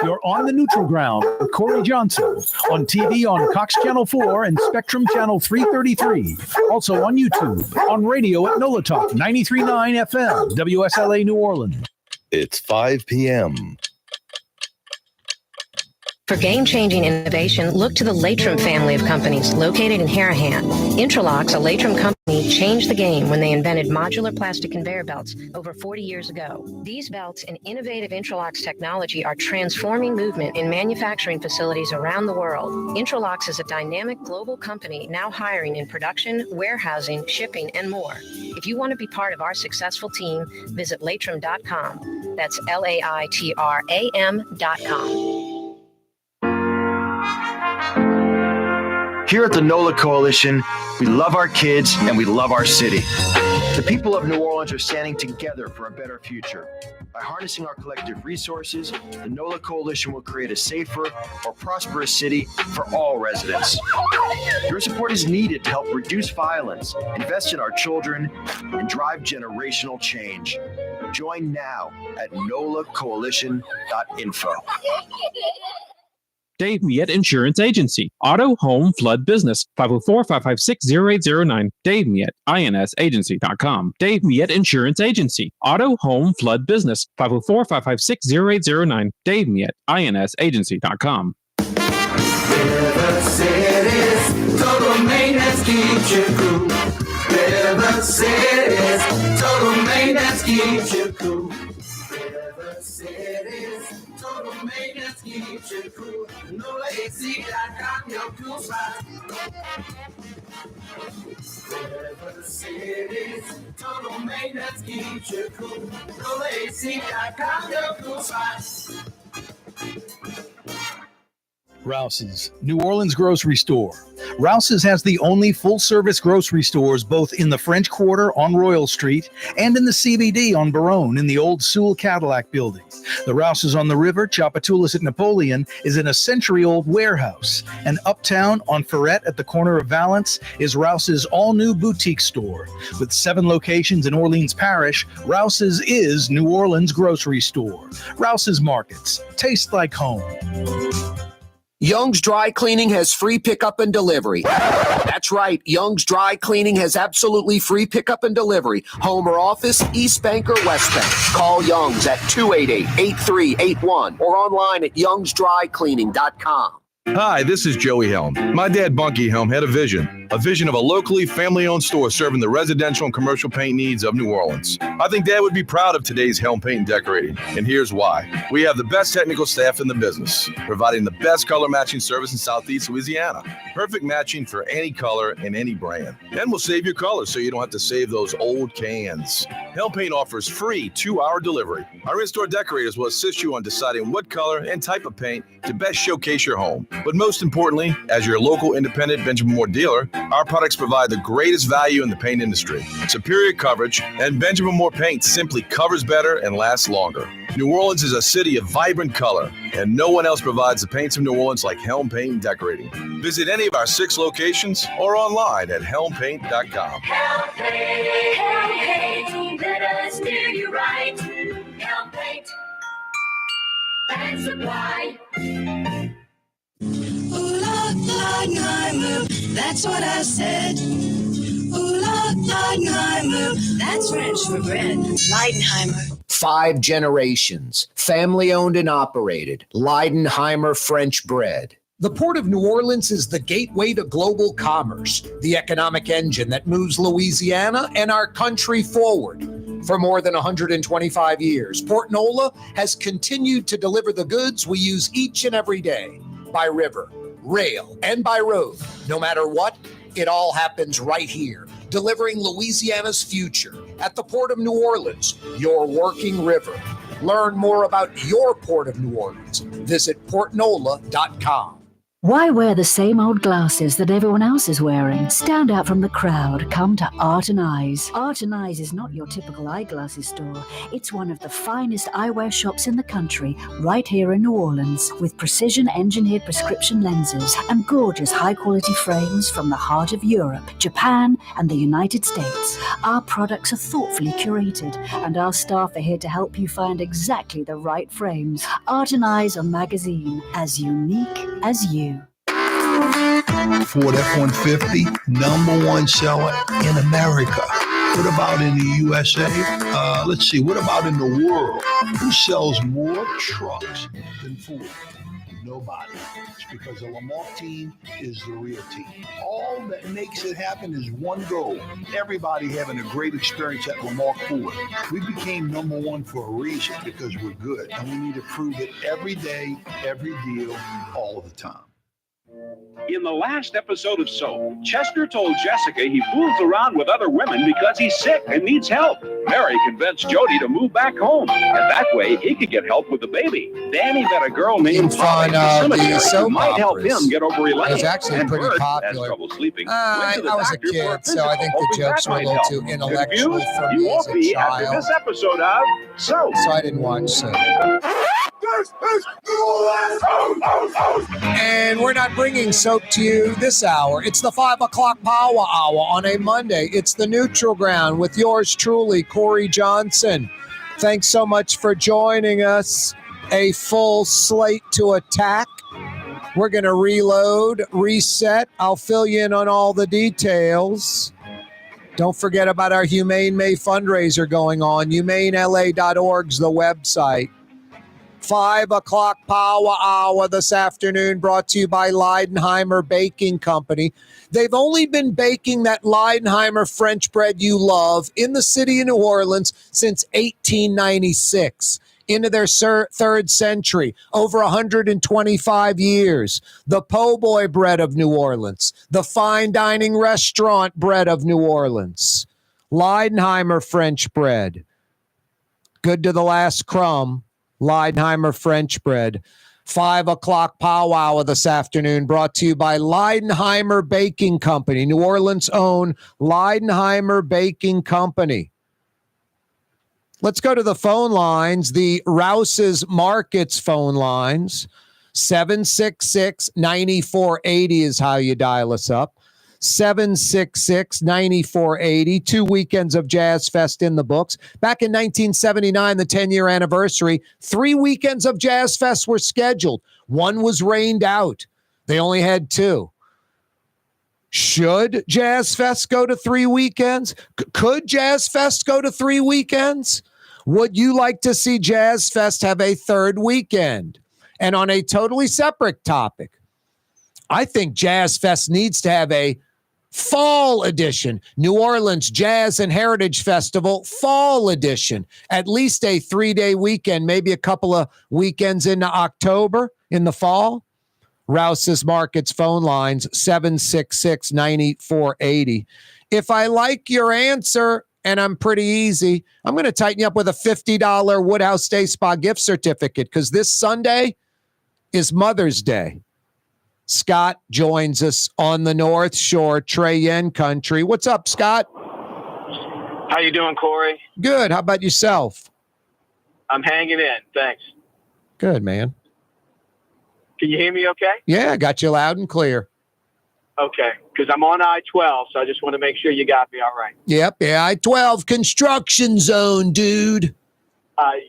You're on the neutral ground with Corey Johnson on TV on Cox Channel 4 and Spectrum Channel 333. Also on YouTube, on radio at NOLA Talk 93.9 FM, WSLA New Orleans. It's 5 p.m. For game-changing innovation, look to the Latrim family of companies located in Harahan. Intralocks, a Latrim company, changed the game when they invented modular plastic conveyor belts over 40 years ago. These belts and innovative Intralocks technology are transforming movement in manufacturing facilities around the world. Intralocks is a dynamic global company now hiring in production, warehousing, shipping, and more. If you want to be part of our successful team, visit Latrim.com. That's LAITRAM.com. Here at the NOLA Coalition, we love our kids and we love our city. The people of New Orleans are standing together for a better future. By harnessing our collective resources, the NOLA Coalition will create a safer, more prosperous city for all residents. Your support is needed to help reduce violence, invest in our children, and drive generational change. Join now at nolacoalition.info. Dave Miette Insurance Agency. Auto, home, flood, business. 504-556-0809. Dave Miette, INSAgency.com. Dave Miette Insurance Agency. Auto, home, flood, business. 504-556-0809. Dave Miette, INSAgency.com. River Cities, total maintenance keeps you cool. River Cities, total maintenance keeps you cool. River Cities, total maintenance keeps you cool. No AC.com, your cool spot. River Cities, total maintenance keeps you cool. No AC.com, your cool spot. Rouse's, New Orleans grocery store. Rouse's has the only full-service grocery stores both in the French Quarter on Royal Street and in the CBD on Baronne in the old Sewell Cadillac building. The Rouse's on the river, Tchoupitoulas at Napoleon, is in a century-old warehouse. And uptown on Ferret at the corner of Valence is Rouse's all-new boutique store. With 7 locations in Orleans Parish, Rouse's is New Orleans grocery store. Rouse's Markets. Taste like home. Young's Dry Cleaning has free pickup and delivery. That's right. Young's Dry Cleaning has absolutely free pickup and delivery. Home or office, East Bank or West Bank. Call Young's at 288-8381 or online at youngsdrycleaning.com. Hi, this is Joey Helm. My dad, Bunky Helm, had a vision of a locally family-owned store serving the residential and commercial paint needs of New Orleans. I think Dad would be proud of today's Helm Paint and Decorating, and here's why. We have the best technical staff in the business, providing the best color matching service in Southeast Louisiana. Perfect matching for any color and any brand. And we'll save your colors so you don't have to save those old cans. Helm Paint offers free 2-hour delivery. Our in-store decorators will assist you on deciding what color and type of paint to best showcase your home. But most importantly, as your local independent Benjamin Moore dealer, our products provide the greatest value in the paint industry. Superior coverage, and Benjamin Moore paint simply covers better and lasts longer. New Orleans is a city of vibrant color, and no one else provides the paints of New Orleans like Helm Paint and Decorating. Visit any of our 6 locations or online at helmpaint.com. Helm Paint, let us steer you right. Helm Paint and Supply. Ooh, Leidenheimer, that's what I said. Ooh, Leidenheimer, that's French for bread. Leidenheimer. 5 generations, family-owned and operated. Leidenheimer French bread. The Port of New Orleans is the gateway to global commerce, the economic engine that moves Louisiana and our country forward. For more than 125 years, Port Nola has continued to deliver the goods we use each and every day, by river, rail, and by road. No matter what, it all happens right here, delivering Louisiana's future at the Port of New Orleans, your working river. Learn more about your Port of New Orleans. Visit portnola.com. Why wear the same old glasses that everyone else is wearing? Stand out from the crowd. Come to Art and Eyes. Art and Eyes is not your typical eyeglasses store. It's one of the finest eyewear shops in the country, right here in New Orleans, with precision-engineered prescription lenses and gorgeous high-quality frames from the heart of Europe, Japan, and the United States. Our products are thoughtfully curated, and our staff are here to help you find exactly the right frames. Art and Eyes on magazine, as unique as you. Ford F-150, #1 seller in America. What about in the USA? Let's see, what about in the world? Who sells more trucks than Ford? Nobody. It's because the Lamar team is the real team. All that makes it happen is one goal. Everybody having a great experience at Lamar Ford. We became #1 for a reason, because we're good. And we need to prove it every day, every deal, all the time. In the last episode of Soap, Chester told Jessica he fools around with other women because he's sick and needs help. Mary convinced Jody to move back home, and that way he could get help with the baby. Danny met a girl named Polly who might help him get over Elaine. It was actually and pretty Bert popular. has trouble sleeping. I was a kid, so I think the jokes were a little too intellectual for me as a child. This episode of Soap. So I didn't watch Soap. And we're not bringing Soap to you this hour. It's the 5 o'clock Power Hour on a Monday. It's the Neutral Ground with yours truly, Corey Johnson. Thanks so much for joining us. A full slate to attack. We're going to reload, reset. I'll fill you in on all the details. Don't forget about our Humane May fundraiser going on. HumaneLA.org's the website. 5 o'clock power hour this afternoon, brought to you by Leidenheimer Baking Company. They've only been baking that Leidenheimer French bread you love in the city of New Orleans since 1896. Into their third century, over 125 years. The po' boy bread of New Orleans, the fine dining restaurant bread of New Orleans. Leidenheimer French bread. Good to the last crumb. Leidenheimer French bread. 5 o'clock powwow this afternoon, brought to you by Leidenheimer Baking Company, New Orleans' own Leidenheimer Baking Company. Let's go to the phone lines, the Rouse's Markets phone lines. 766-9480 is how you dial us up. 766-9480. 2 weekends of Jazz Fest in the books. Back in 1979, the 10-year anniversary, 3 weekends of Jazz Fest were scheduled. One was rained out. They only had 2. Should Jazz Fest go to 3 weekends? Could Jazz Fest go to 3 weekends? Would you like to see Jazz Fest have a 3rd weekend? And on a totally separate topic, I think Jazz Fest needs to have a fall edition, New Orleans Jazz and Heritage Festival fall edition, at least a 3-day weekend, maybe a couple of weekends into October in the fall. Rouse's Markets phone lines, 766-9480. If I like your answer, and I'm pretty easy, I'm going to tighten you up with a $50 Woodhouse Day Spa gift certificate, because this Sunday is Mother's Day. Scott joins us on the North Shore, Trey Yen country. What's up, Scott? How you doing, Corey? Good. How about yourself? I'm hanging in. Thanks. Good, man. Can you hear me okay? Yeah, I got you loud and clear. Okay, because I'm on I-12, so I just want to make sure you got me all right. Yep, yeah, I-12 construction zone, dude. I'm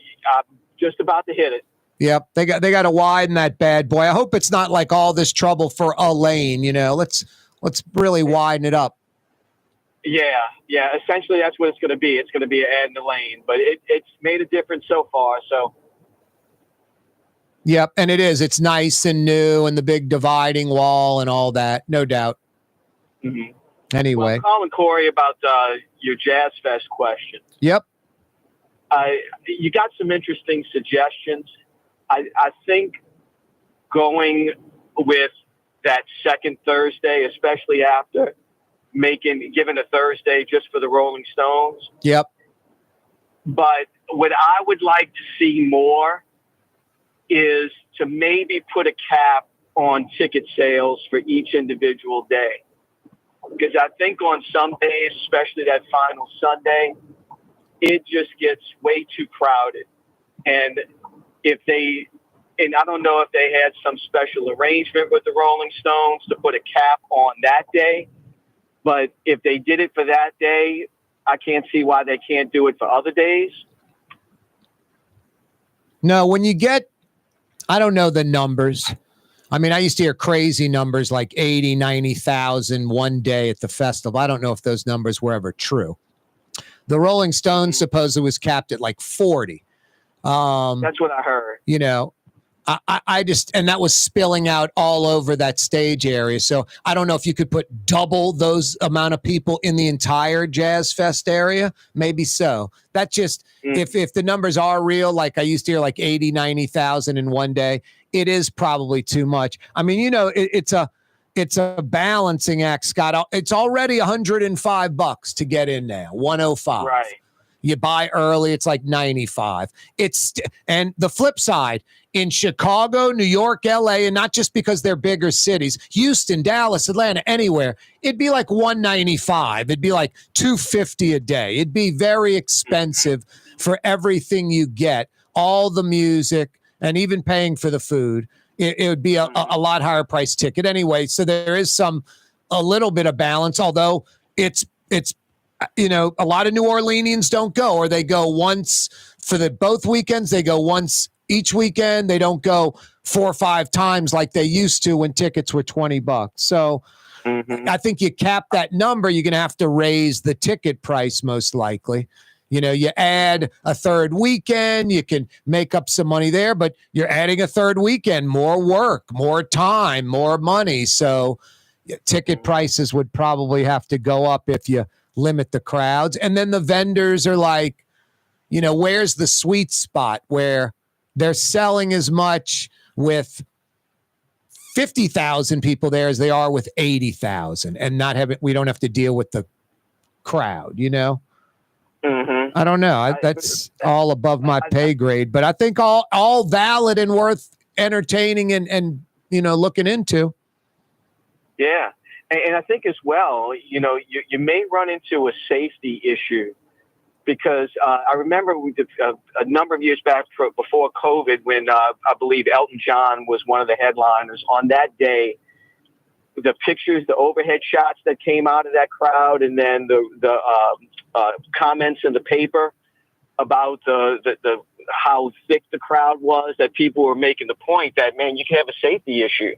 just about to hit it. Yep, they got to widen that bad boy. I hope it's not like all this trouble for a lane, you know. Let's really widen it up. Yeah. Essentially, that's what it's going to be. It's going to be adding the lane, but it's made a difference so far. So. Yep, and it is. It's nice and new, and the big dividing wall and all that, no doubt. Mm-hmm. Anyway, well, I'm calling Corey about your Jazz Fest question. Yep. You got some interesting suggestions. I think going with that second Thursday, especially after giving a Thursday just for the Rolling Stones. Yep. But what I would like to see more is to maybe put a cap on ticket sales for each individual day. Because I think on some days, especially that final Sunday, it just gets way too crowded. And I don't know if they had some special arrangement with the Rolling Stones to put a cap on that day, but if they did it for that day, I can't see why they can't do it for other days. No, when you get, I don't know the numbers. I mean, I used to hear crazy numbers like 80, 90,000 one day at the festival. I don't know if those numbers were ever true. The Rolling Stones supposedly was capped at like 40. That's what I heard. You know, I just, and that was spilling out all over that stage area. So I don't know if you could put double those amount of people in the entire Jazz Fest area. Maybe so. That just, if the numbers are real, like I used to hear like 80, 90,000 in one day, it is probably too much. I mean, you know, it's a balancing act, Scott. It's already $105 to get in now, 105. Right. You buy early, it's like 95. And the flip side, in Chicago, New York, LA, and not just because they're bigger cities, Houston, Dallas, Atlanta, anywhere, it'd be like 195. It'd be like 250 a day. It'd be very expensive for everything you get, all the music, and even paying for the food. It would be a lot higher price ticket anyway. So there is a little bit of balance, although it's you know, a lot of New Orleanians don't go, or they go once for both weekends. They go once each weekend. They don't go 4 or 5 times like they used to when tickets were $20. So I think you cap that number, you're going to have to raise the ticket price most likely. You know, you add a third weekend, you can make up some money there, but you're adding a third weekend, more work, more time, more money. So ticket prices would probably have to go up if you limit the crowds. And then the vendors are like, you know, where's the sweet spot where they're selling as much with 50,000 people there as they are with 80,000 and we don't have to deal with the crowd, you know? I don't know. That's all above my pay grade, but I think all valid and worth entertaining and you know, looking into. Yeah. And I think as well, you know, you may run into a safety issue because I remember we did, a number of years back before COVID when I believe Elton John was one of the headliners. On that day, the pictures, the overhead shots that came out of that crowd, and then the comments in the paper about the how thick the crowd was, that people were making the point that, man, you can have a safety issue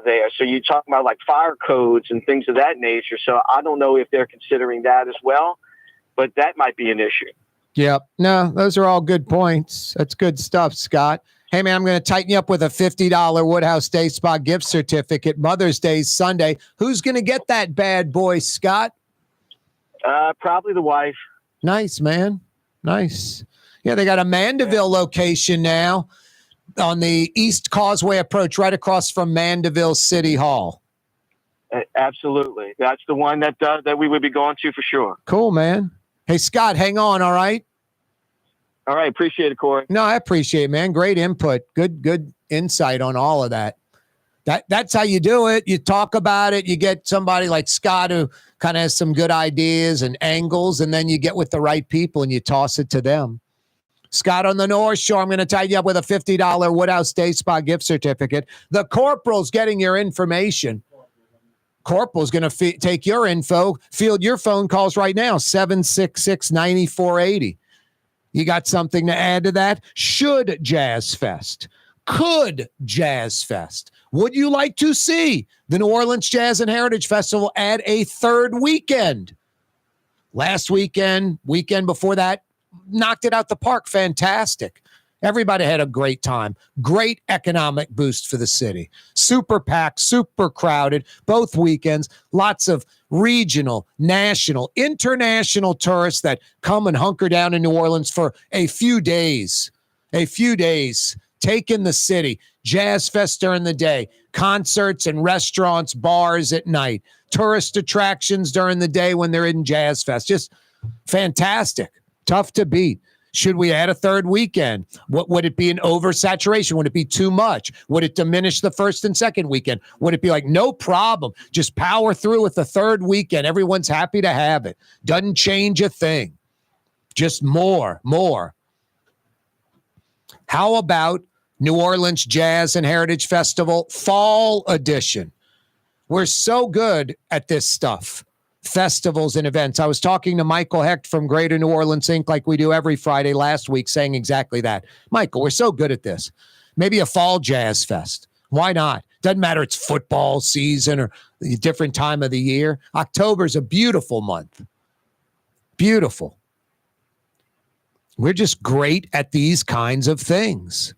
there. So you're talking about like fire codes and things of that nature. So I don't know if they're considering that as well, but that might be an issue. Yep. No, those are all good points. That's good stuff, Scott. Hey, man, I'm going to tighten you up with a $50 Woodhouse Day Spa gift certificate. Mother's Day Sunday. Who's going to get that bad boy, Scott? Probably the wife. Nice, man. Nice. Yeah, they got a Mandeville location now on the East Causeway approach, right across from Mandeville City Hall. Absolutely. That's the one that we would be going to for sure. Cool, man. Hey, Scott, hang on, all right? All right. Appreciate it, Corey. No, I appreciate it, man. Great input. Good insight on all of that. That's how you do it. You talk about it. You get somebody like Scott who kind of has some good ideas and angles, and then you get with the right people and you toss it to them. Scott on the North Shore, I'm going to tie you up with a $50 Woodhouse Day Spa gift certificate. The Corporal's getting your information. Corporal's going to take your info, field your phone calls right now, 766-9480. You got something to add to that? Should Jazz Fest? Could Jazz Fest? Would you like to see the New Orleans Jazz and Heritage Festival add a third weekend? Last weekend before that, knocked it out the park. Fantastic. Everybody had a great time. Great economic boost for the city. Super packed, super crowded, both weekends. Lots of regional, national, international tourists that come and hunker down in New Orleans for a few days. Take in the city. Jazz Fest during the day. Concerts and restaurants, bars at night. Tourist attractions during the day when they're in Jazz Fest. Just fantastic. Tough to beat. Should we add a third weekend? What would it be, an oversaturation? Would it be too much? Would it diminish the first and second weekend? Would it be like, no problem, just power through with the third weekend? Everyone's happy to have it. Doesn't change a thing. Just more. How about New Orleans Jazz and Heritage Festival Fall Edition? We're so good at this stuff. Festivals and events. I was talking to Michael Hecht from Greater New Orleans Inc. like we do every Friday last week, saying exactly that. Michael, we're so good at this. Maybe a fall jazz fest. Why not? Doesn't matter. It's football season or a different time of the year. October's a beautiful month. Beautiful. We're just great at these kinds of things.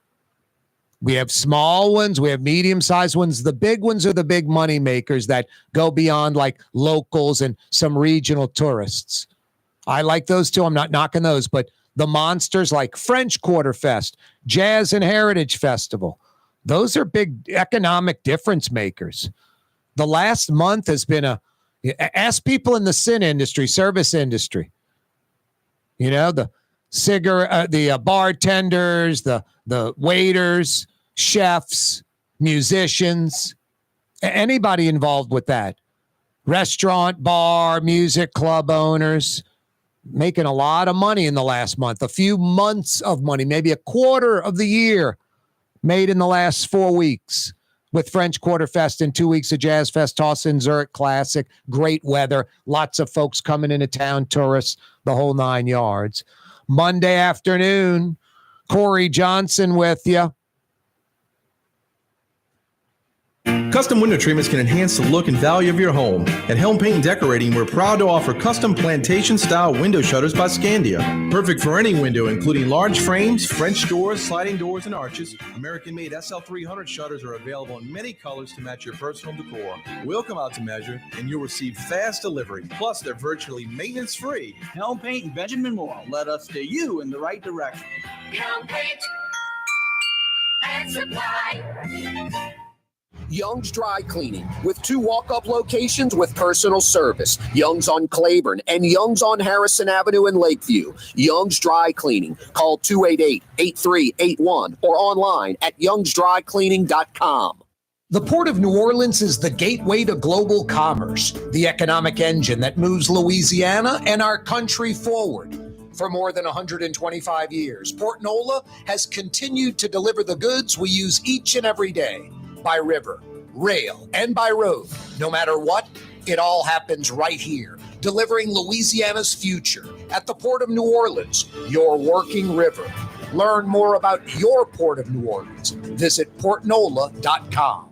We have small ones. We have medium-sized ones. The big ones are the big money makers that go beyond like locals and some regional tourists. I like those too. I'm not knocking those, but the monsters like French Quarter Fest, Jazz and Heritage Festival, those are big economic difference makers. The last month has been ask people in the service industry, you know, the bartenders, the waiters, chefs, musicians, anybody involved with that. Restaurant, bar, music club owners, making a lot of money in the last month. A few months of money, maybe a quarter of the year made in the last 4 weeks with French Quarter Fest and 2 weeks of Jazz Fest, Tossin Zurich Classic. Great weather, lots of folks coming into town, tourists, the whole 9 yards. Monday afternoon, Corey Johnson with you. Custom window treatments can enhance the look and value of your home. At Helm Paint and Decorating, we're proud to offer custom plantation-style window shutters by Scandia. Perfect for any window, including large frames, French doors, sliding doors, and arches. American-made SL300 shutters are available in many colors to match your personal decor. We'll come out to measure, and you'll receive fast delivery. Plus, they're virtually maintenance-free. Helm Paint and Benjamin Moore let us steer you in the right direction. Helm Paint and Supply. Young's Dry Cleaning, with 2 walk-up locations with personal service. Young's on Claiborne and Young's on Harrison Avenue in Lakeview. Young's Dry Cleaning. Call 288-8381 or online at youngsdrycleaning.com. The Port of New Orleans is the gateway to global commerce, the economic engine that moves Louisiana and our country forward. For more than 125 years, Port Nola has continued to deliver the goods we use each and every day. By river, rail, and by road. No matter what, it all happens right here, delivering Louisiana's future at the Port of New Orleans, your working river. Learn more about your Port of New Orleans. Visit portnola.com.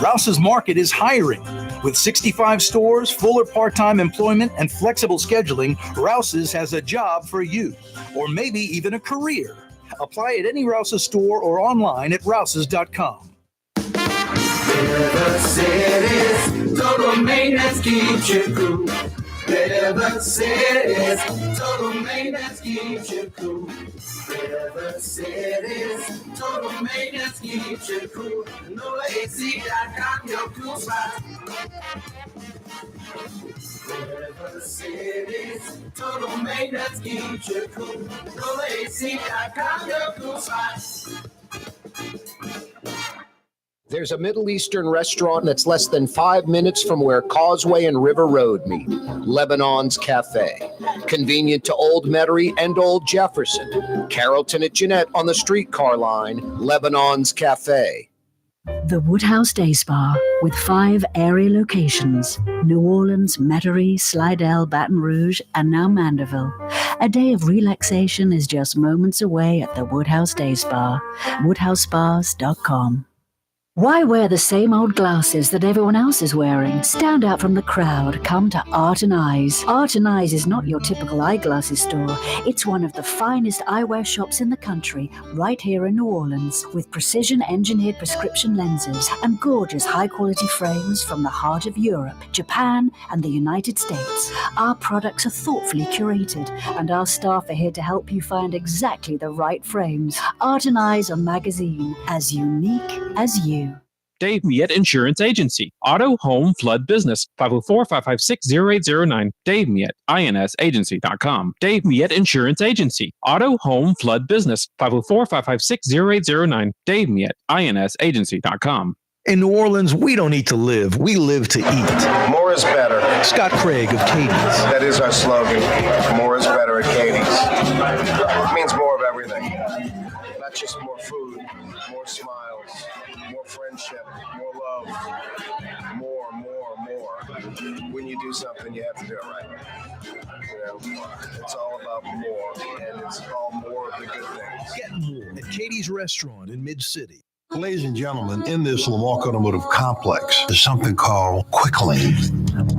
Rouse's Market is hiring. With 65 stores, full or part-time employment, and flexible scheduling, Rouse's has a job for you, or maybe even a career. Apply at any Rouse's store or online at rouses.com. River Cities, total maintenance keeps you cool. River Cities, total maintenance keeps you cool. River Cities, total maintenance keeps you cool. NolaAC.com, your cool spot. River Cities, total maintenance keeps you cool. NolaAC.com, your cool spot. There's a Middle Eastern restaurant that's less than 5 minutes from where Causeway and River Road meet, Lebanon's Cafe. Convenient to Old Metairie and Old Jefferson. Carrollton at Jeanette on the streetcar line, Lebanon's Cafe. The Woodhouse Day Spa, with 5 area locations: New Orleans, Metairie, Slidell, Baton Rouge, and now Mandeville. A day of relaxation is just moments away at the Woodhouse Day Spa. WoodhouseSpas.com. Why wear the same old glasses that everyone else is wearing? Stand out from the crowd. Come to Art and Eyes. Art and Eyes is not your typical eyeglasses store. It's one of the finest eyewear shops in the country, right here in New Orleans, with precision-engineered prescription lenses and gorgeous high-quality frames from the heart of Europe, Japan, and the United States. Our products are thoughtfully curated, and our staff are here to help you find exactly the right frames. Art and Eyes on magazine, as unique as you. Dave Miette Insurance Agency. Auto, home, flood, business. 504-556-0809. Dave Miette, INSagency.com. Dave Miette Insurance Agency. Auto, home, flood, business. 504-556-0809. Dave Miette, INSagency.com. In New Orleans, we don't eat to live. We live to eat. More is better. Scott Craig of Katie's. That is our slogan. More is better at Katie's. It means more of everything. Not just more food, more smiles, more friendship, more love, more. When you do something, you have to do it right. You know, it's all about more, and it's all more of the good things. Get more at Katie's Restaurant in Mid-City. Ladies and gentlemen, in this Lamarck Automotive Complex, there's something called Quick Lane.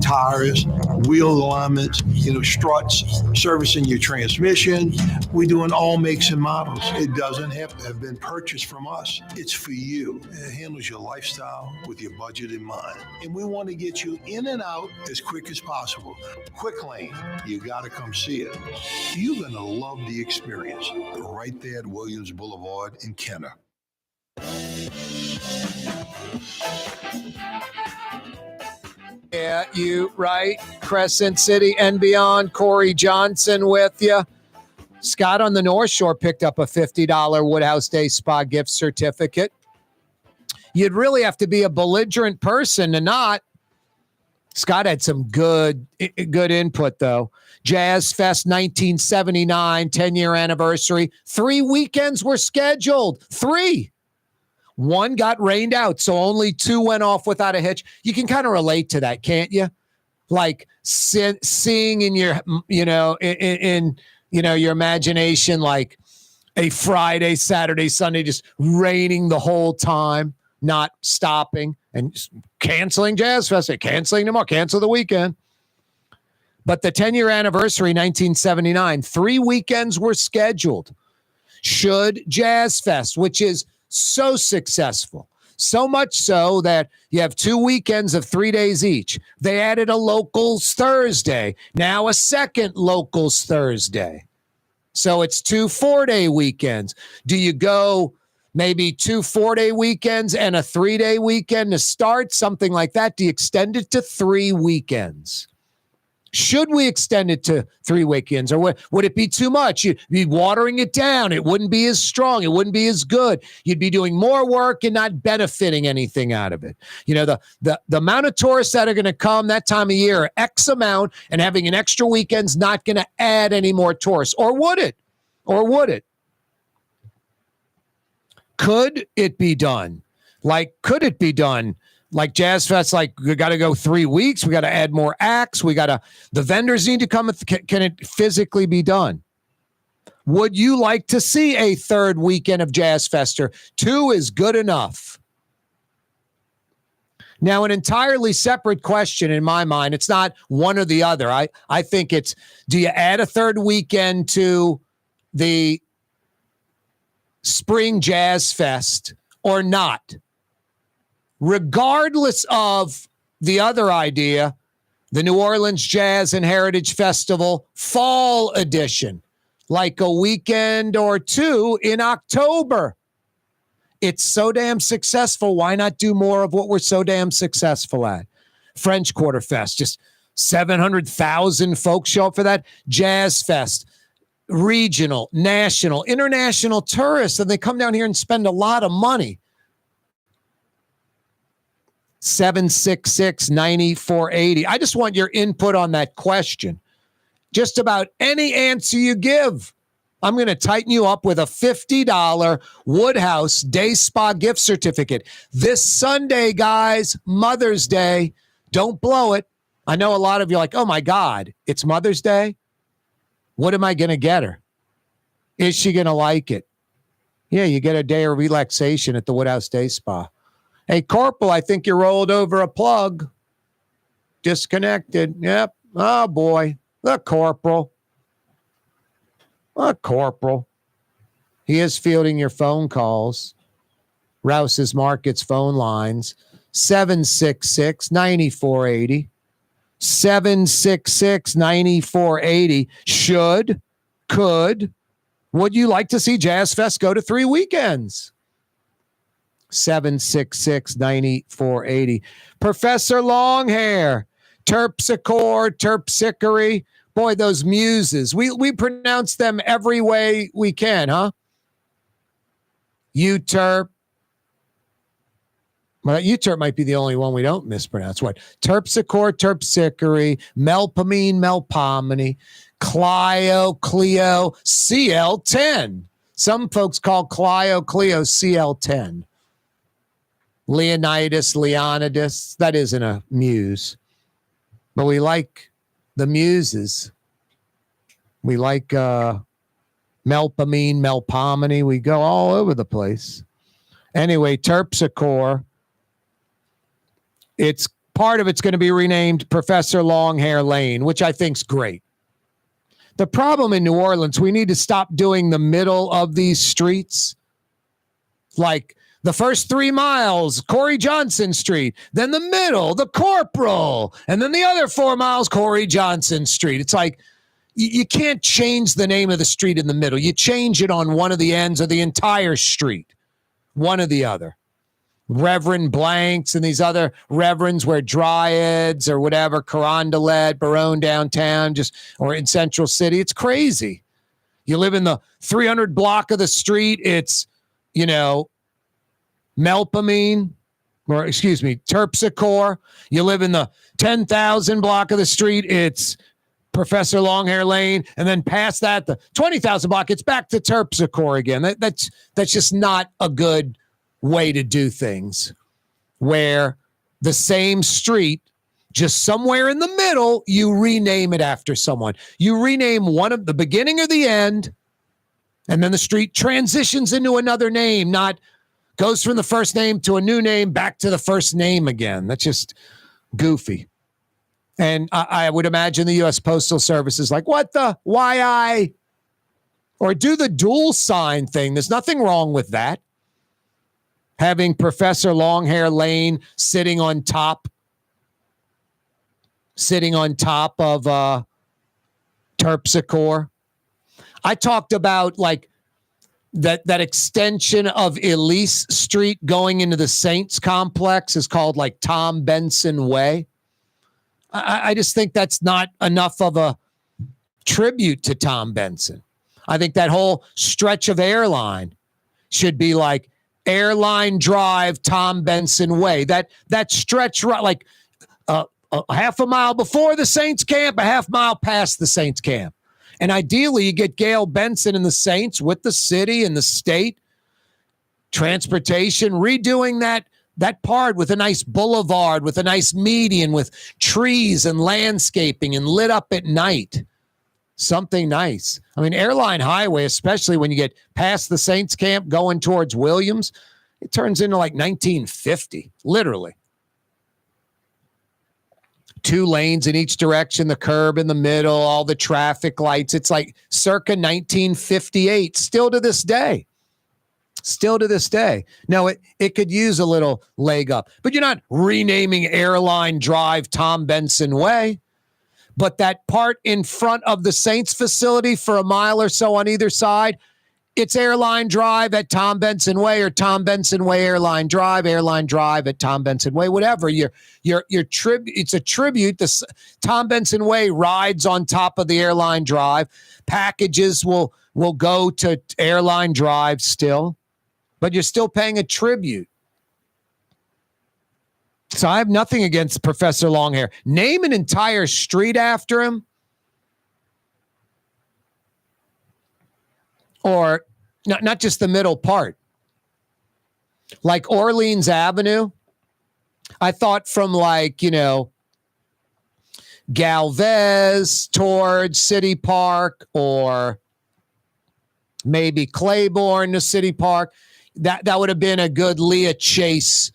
Tires, wheel alignments, struts, servicing your transmission. We're doing all makes and models. It doesn't have to have been purchased from us. It's for you. It handles your lifestyle with your budget in mind. And we want to get you in and out as quick as possible. Quick Lane, you got to come see it. You're going to love the experience. Right there at Williams Boulevard in Kenner. Yeah, you right. Crescent City and beyond. Corey Johnson with you. Scott on the North Shore picked up a $50 Woodhouse Day Spa gift certificate. You'd really have to be a belligerent person to not. Scott had some good input, though. Jazz Fest 1979, 10-year anniversary. 3 weekends were scheduled. 3. 1 got rained out, so only 2 went off without a hitch. You can kind of relate to that, can't you? Like seeing in your, in your imagination, like a Friday, Saturday, Sunday, just raining the whole time, not stopping, and canceling Jazz Fest, canceling tomorrow, cancel the weekend. But the 10-year anniversary, 1979, 3 weekends were scheduled. Should Jazz Fest, which is so successful, so much so that you have 2 weekends of 3 days each. They added a locals Thursday, now a second locals Thursday. So it's 2 4-day weekends. Do you go maybe 2 4-day weekends and a 3-day weekend to start? Something like that. Do you extend it to 3 weekends? Should we extend it to 3 weekends, or would it be too much? You'd be watering it down. It wouldn't be as strong. It wouldn't be as good. You'd be doing more work and not benefiting anything out of it. You know, the amount of tourists that are going to come that time of year, X amount, and having an extra weekend's not going to add any more tourists. Or would it? Or would it? Could it be done? Could it be done? Like Jazz Fest, we got to go 3 weeks. We got to add more acts. The vendors need to come. Can it physically be done? Would you like to see a 3rd weekend of Jazz Fest, or 2 is good enough? Now, an entirely separate question in my mind. It's not one or the other. I think it's, do you add a 3rd weekend to the Spring Jazz Fest or not? Regardless of the other idea, the New Orleans Jazz and Heritage Festival Fall Edition, like a weekend or 2 in October. It's so damn successful. Why not do more of what we're so damn successful at? French Quarter Fest, just 700,000 folks show up for that. Jazz Fest, regional, national, international tourists, and they come down here and spend a lot of money. 766-9480. I just want your input on that question. Just about any answer you give. I'm going to tighten you up with a $50 Woodhouse Day Spa gift certificate. This Sunday, guys, Mother's Day. Don't blow it. I know a lot of you are like, oh my God, it's Mother's Day? What am I going to get her? Is she going to like it? Yeah, you get a day of relaxation at the Woodhouse Day Spa. Hey, Corporal, I think you rolled over a plug. Disconnected. Yep. Oh, boy. The Corporal. He is fielding your phone calls. Rouse's Markets phone lines. 766-9480. 766-9480. Should, could, would you like to see Jazz Fest go to 3 weekends? 766-9480. Professor Longhair, Terpsichore, Terpsichore. Boy, those muses. We pronounce them every way we can, huh? Euterp. Well, Euterp might be the only one we don't mispronounce. What? Terpsichore, Terpsichore, Melpomene, Melpomene, Clio, Cleo, CL10. Some folks call Clio, Cleo, CL10. Leonidas, Leonidas. That isn't a muse. But we like the muses. We like Melpomene, Melpomene. We go all over the place. Anyway, Terpsichore. It's part of it's going to be renamed Professor Longhair Lane, which I think's great. The problem in New Orleans, we need to stop doing the middle of these streets. Like the first 3 miles, Corey Johnson Street, then the middle, the Corporal, and then the other 4 miles, Corey Johnson Street. It's like you can't change the name of the street in the middle. You change it on one of the ends of the entire street, one or the other. Reverend Blanks and these other reverends where Dryads or whatever, Carondelet, Barone downtown, or in Central City. It's crazy. You live in the 300 block of the street. It's, Melpomene, or excuse me, Terpsichore. You live in the 10,000 block of the street. It's Professor Longhair Lane. And then past that, the 20,000 block, it's back to Terpsichore again. That's just not a good way to do things, where the same street, just somewhere in the middle, you rename it after someone. You rename one of the beginning or the end, and then the street transitions into another name, not Goes from the first name to a new name back to the first name again. That's just goofy. And I would imagine the U.S. Postal Service is like, what the? Why I? Or do the dual sign thing. There's nothing wrong with that. Having Professor Longhair Lane sitting on top of Terpsichore. I talked about like that extension of Elise Street going into the Saints complex is called like Tom Benson Way. I just think that's not enough of a tribute to Tom Benson. I think that whole stretch of airline should be like Airline Drive, Tom Benson Way. That stretch, like a half a mile before the Saints camp, a half mile past the Saints camp. And ideally, you get Gail Benson and the Saints with the city and the state, transportation, redoing that part with a nice boulevard, with a nice median, with trees and landscaping and lit up at night. Something nice. I mean, Airline Highway, especially when you get past the Saints camp going towards Williams, it turns into like 1950, literally. 2 lanes in each direction, the curb in the middle, all the traffic lights. It's like circa 1958, still to this day. Still to this day. No, it could use a little leg up, but you're not renaming Airline Drive Tom Benson Way. But that part in front of the Saints facility for a mile or so on either side, it's Airline Drive at Tom Benson Way or Tom Benson Way Airline Drive at Tom Benson Way, whatever. It's a tribute. The Tom Benson Way rides on top of the Airline Drive. Packages will go to Airline Drive still, but you're still paying a tribute. So I have nothing against Professor Longhair. Name an entire street after him. Or not just the middle part. Like Orleans Avenue. I thought from like, Galvez towards City Park or maybe Claiborne to City Park. That would have been a good Leah Chase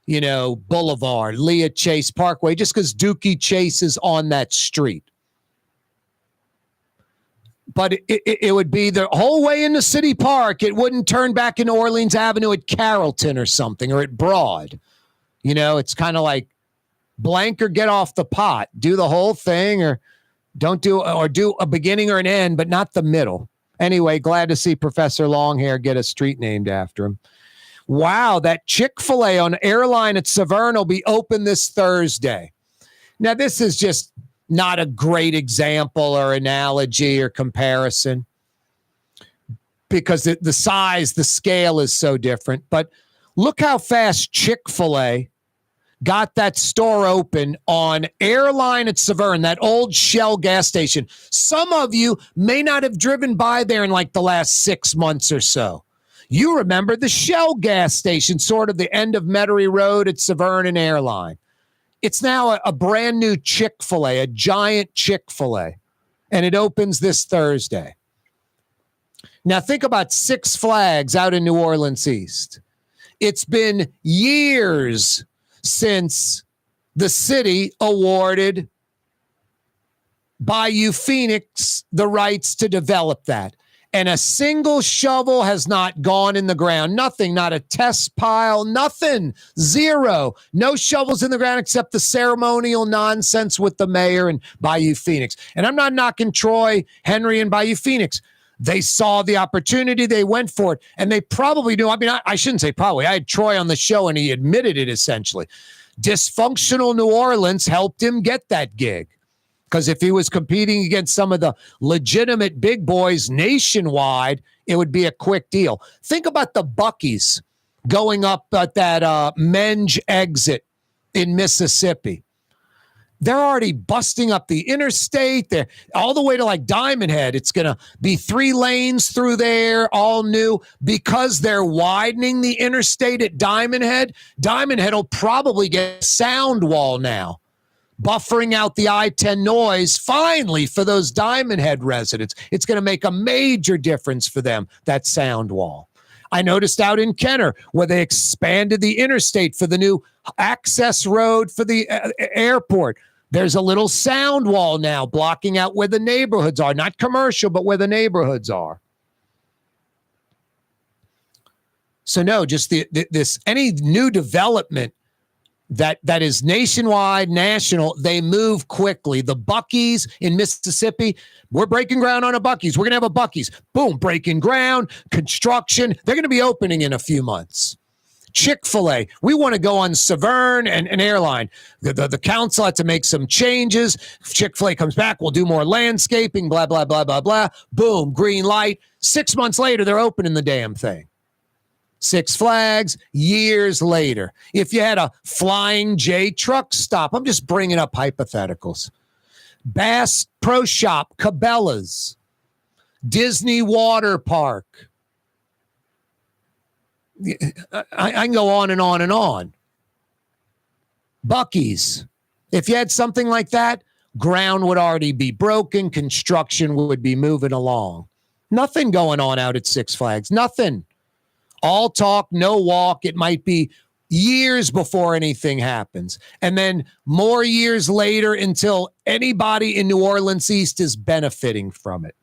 Boulevard, Leah Chase Parkway, just because Dookie Chase is on that street. But it would be the whole way into City Park. It wouldn't turn back into Orleans Avenue at Carrollton or something, or at Broad. It's kind of like blank or get off the pot. Do the whole thing or do a beginning or an end, but not the middle. Anyway, glad to see Professor Longhair get a street named after him. Wow, that Chick-fil-A on Airline at Severn will be open this Thursday. Now, this is just not a great example or analogy or comparison because the size, the scale is so different. But look how fast Chick-fil-A got that store open on Airline at Severn, that old Shell gas station. Some of you may not have driven by there in like the last 6 months or so. You remember the Shell gas station, sort of the end of Metairie Road at Severn and Airline. It's now a brand new Chick-fil-A, a giant Chick-fil-A, and it opens this Thursday. Now think about Six Flags out in New Orleans East. It's been years since the city awarded Bayou Phoenix the rights to develop that. And a single shovel has not gone in the ground. Nothing, not a test pile, nothing, zero. No shovels in the ground except the ceremonial nonsense with the mayor and Bayou Phoenix. And I'm not knocking Troy, Henry, and Bayou Phoenix. They saw the opportunity. They went for it. And they probably knew. I mean, I shouldn't say probably. I had Troy on the show, and he admitted it essentially. Dysfunctional New Orleans helped him get that gig. Because if he was competing against some of the legitimate big boys nationwide, it would be a quick deal. Think about the Buc-ee's going up at that Menge exit in Mississippi. They're already busting up the interstate. They're all the way to like Diamond Head. It's going to be 3 lanes through there, all new. Because they're widening the interstate at Diamond Head, Diamond Head will probably get a sound wall now, buffering out the I-10 noise finally for those Diamond Head residents. It's going to make a major difference for them, that sound wall. I noticed out in Kenner where they expanded the interstate for the new access road for the airport. There's a little sound wall now blocking out where the neighborhoods are, not commercial, but where the neighborhoods are. So no, just this any new development that is nationwide, national, they move quickly. The Buc-ee's in Mississippi, we're breaking ground on a Buc-ee's. We're going to have a Buc-ee's. Boom, breaking ground, construction. They're going to be opening in a few months. Chick-fil-A, we want to go on Severn and Airline. The council had to make some changes. If Chick-fil-A comes back, we'll do more landscaping, blah, blah, blah, blah, blah. Boom, green light. 6 months later, they're opening the damn thing. Six Flags, years later. If you had a Flying J truck stop, I'm just bringing up hypotheticals. Bass Pro Shop, Cabela's, Disney Water Park. I can go on and on and on. Buc-ee's. If you had something like that, ground would already be broken. Construction would be moving along. Nothing going on out at Six Flags. Nothing. All talk, no walk. It might be years before anything happens. And then more years later until anybody in New Orleans East is benefiting from it.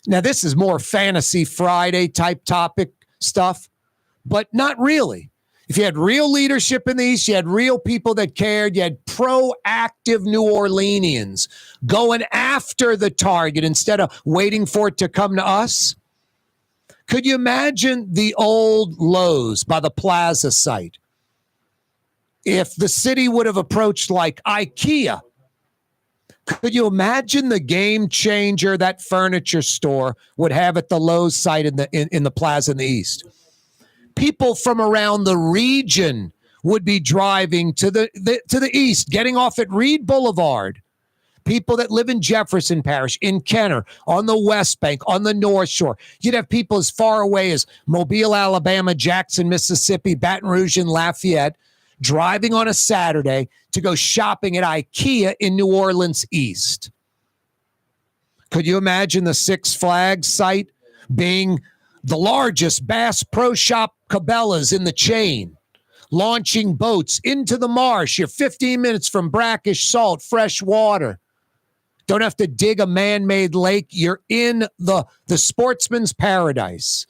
Now, this is more Fantasy Friday type topic stuff, but not really. If you had real leadership in the East, you had real people that cared, you had proactive New Orleanians going after the target instead of waiting for it to come to us. Could you imagine the old Lowe's by the Plaza site? If the city would have approached like IKEA, could you imagine the game changer that furniture store would have at the Lowe's site in the Plaza in the East? People from around the region would be driving to the east, getting off at Reed Boulevard. People that live in Jefferson Parish, in Kenner, on the West Bank, on the North Shore. You'd have people as far away as Mobile, Alabama, Jackson, Mississippi, Baton Rouge, and Lafayette driving on a Saturday to go shopping at IKEA in New Orleans East. Could you imagine the Six Flags site being the largest Bass Pro Shop Cabela's in the chain? Launching boats into the marsh. You're 15 minutes from brackish salt, fresh water. Don't have to dig a man-made lake. You're in the sportsman's paradise.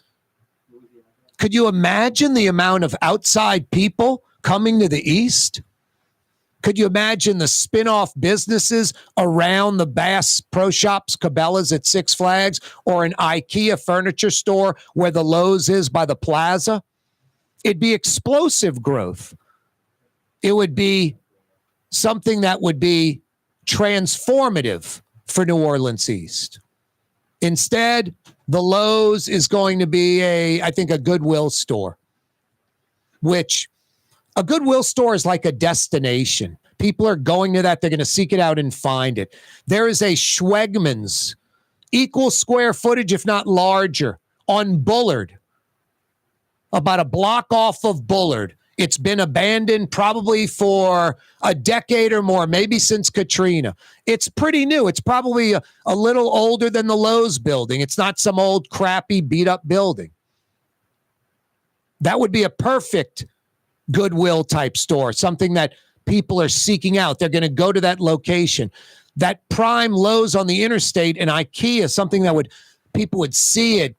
Could you imagine the amount of outside people coming to the East? Could you imagine the spin-off businesses around the Bass Pro Shops, Cabela's at Six Flags, or an IKEA furniture store where the Lowe's is by the Plaza? It'd be explosive growth. It would be something that would be transformative for New Orleans East. Instead, the Lowe's is going to be I think a Goodwill store, which a Goodwill store is like a destination. People are going to that. They're going to seek it out and find it. There is a Schwegmann's, equal square footage, if not larger, on Bullard, about a block off of Bullard. It's been abandoned probably for a decade or more, maybe since Katrina. It's pretty new. It's probably a little older than the Lowe's building. It's not some old, crappy, beat-up building. That would be a perfect Goodwill type store, something that people are seeking out. They're going to go to that location. That prime Lowe's on the interstate and IKEA, something that people would see it.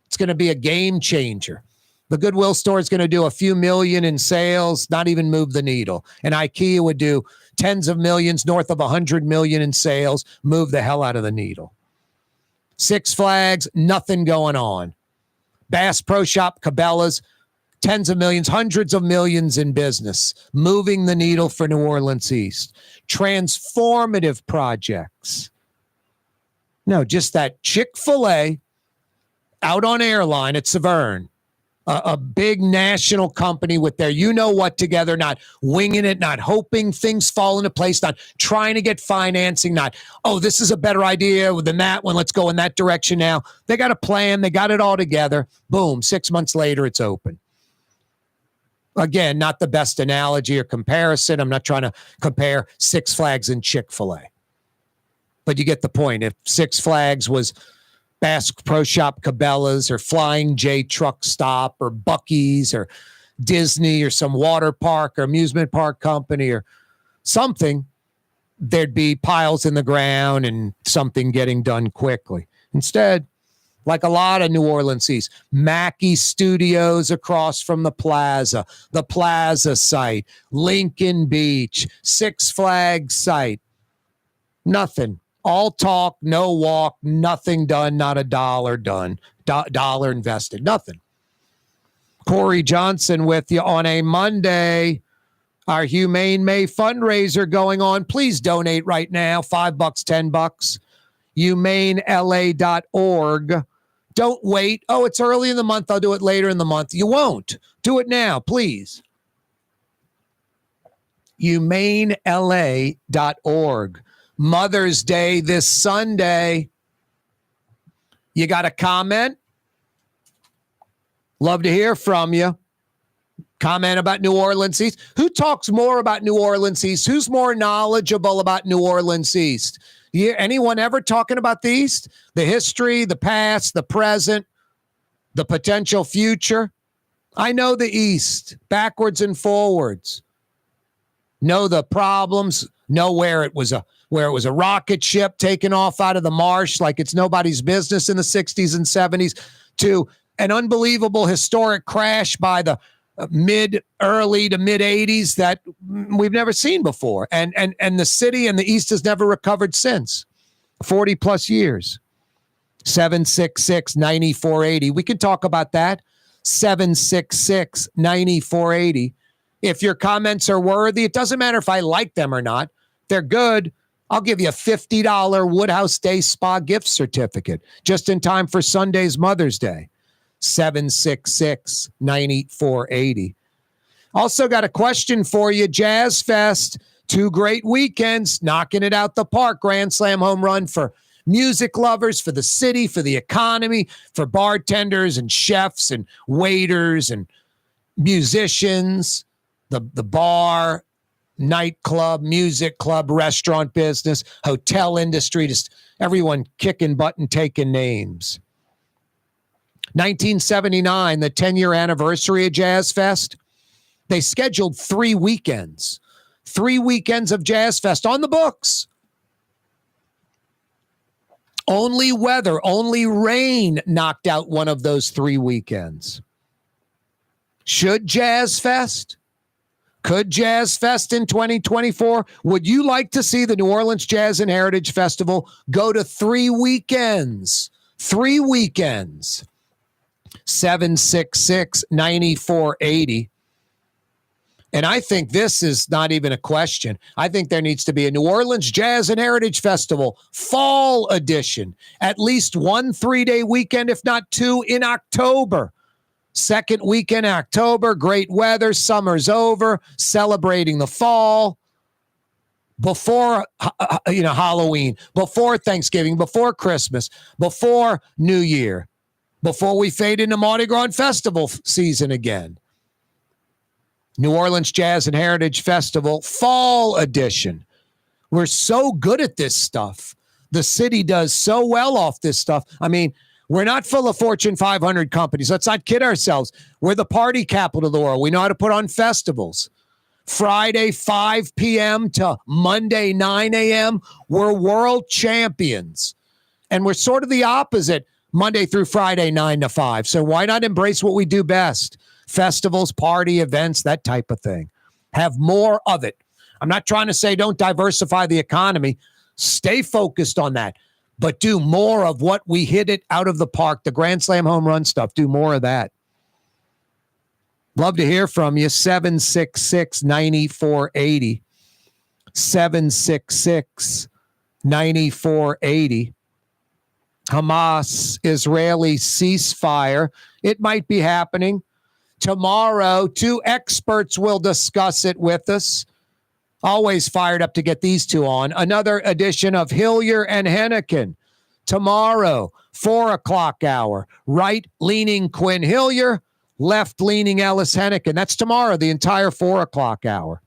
It's going to be a game changer. The Goodwill store is going to do a few million in sales, not even move the needle. And IKEA would do tens of millions, north of 100 million in sales, move the hell out of the needle. Six Flags, nothing going on. Bass Pro Shop, Cabela's, tens of millions, hundreds of millions in business, moving the needle for New Orleans East. Transformative projects. No, just that Chick-fil-A out on Airline at Severn. A big national company with their you-know-what together, not winging it, not hoping things fall into place, not trying to get financing, not, oh, this is a better idea than that one. Let's go in that direction now. They got a plan. They got it all together. Boom, 6 months later, it's open. Again, not the best analogy or comparison. I'm not trying to compare Six Flags and Chick-fil-A. But you get the point. If Six Flags was Bass Pro Shop Cabela's or Flying J Truck Stop or Buc-ee's or Disney or some water park or amusement park company or something, there'd be piles in the ground and something getting done quickly. Instead, like a lot of New Orleans East, Mackey Studios across from the Plaza site, Lincoln Beach, Six Flags site, nothing. All talk, no walk, nothing done, not a dollar done, dollar invested, nothing. Corey Johnson with you on a Monday. Our Humane May fundraiser going on. Please donate right now, $5, $10. HumaneLA.org. Don't wait. Oh, it's early in the month. I'll do it later in the month. You won't. Do it now, please. HumaneLA.org. Mother's Day this Sunday. You got a comment? Love to hear from you. Comment about New Orleans East. Who talks more about New Orleans East? Who's more knowledgeable about New Orleans East? Anyone ever talking about the East? The history, the past, the present, the potential future? I know the East, backwards and forwards. Know the problems. Know where it was a rocket ship taken off out of the marsh like it's nobody's business in the 60s and 70s, to an unbelievable historic crash by the early to mid 80s that we've never seen before. And the city and the East has never recovered since. 40 plus years. 766-9480. We can talk about that. 766-9480. If your comments are worthy, it doesn't matter if I like them or not. They're good. I'll give you a $50 Woodhouse Day Spa gift certificate just in time for Sunday's Mother's Day. 766-9480. Also got a question for you. Jazz Fest, 2 great weekends, knocking it out the park. Grand Slam home run for music lovers, for the city, for the economy, for bartenders and chefs and waiters and musicians, the bar, nightclub, music club, restaurant business, hotel industry, just everyone kicking butt and taking names. 1979, the 10-year anniversary of Jazz Fest, they scheduled 3 weekends. 3 weekends of Jazz Fest on the books. Only weather, only rain knocked out one of those 3 weekends. Should Jazz Fest? Could Jazz Fest in 2024? Would you like to see the New Orleans Jazz and Heritage Festival go to 3 weekends? 3 weekends. 766-9480. And I think this is not even a question. I think there needs to be a New Orleans Jazz and Heritage Festival fall edition. At least 1 3-day weekend, if not 2, in October. Second weekend in October, great weather, summer's over, celebrating the fall. Before Halloween, before Thanksgiving, before Christmas, before New Year. Before we fade into Mardi Gras festival season again. New Orleans Jazz and Heritage Festival, fall edition. We're so good at this stuff. The city does so well off this stuff. I mean, we're not full of Fortune 500 companies. Let's not kid ourselves. We're the party capital of the world. We know how to put on festivals. Friday, 5 p.m. to Monday, 9 a.m., we're world champions. And we're sort of the opposite. Monday through Friday, 9 to 5. So why not embrace what we do best? Festivals, party events, that type of thing. Have more of it. I'm not trying to say don't diversify the economy. Stay focused on that. But do more of what we hit it out of the park, the Grand Slam home run stuff. Do more of that. Love to hear from you. 766-9480. 766-9480. Hamas-Israeli ceasefire. It might be happening tomorrow. 2 experts will discuss it with us. Always fired up to get these 2 on. Another edition of Hillier and Hennigan. Tomorrow, 4 o'clock hour. Right-leaning Quinn Hillier, left-leaning Ellis Hennigan. That's tomorrow, the entire 4 o'clock hour.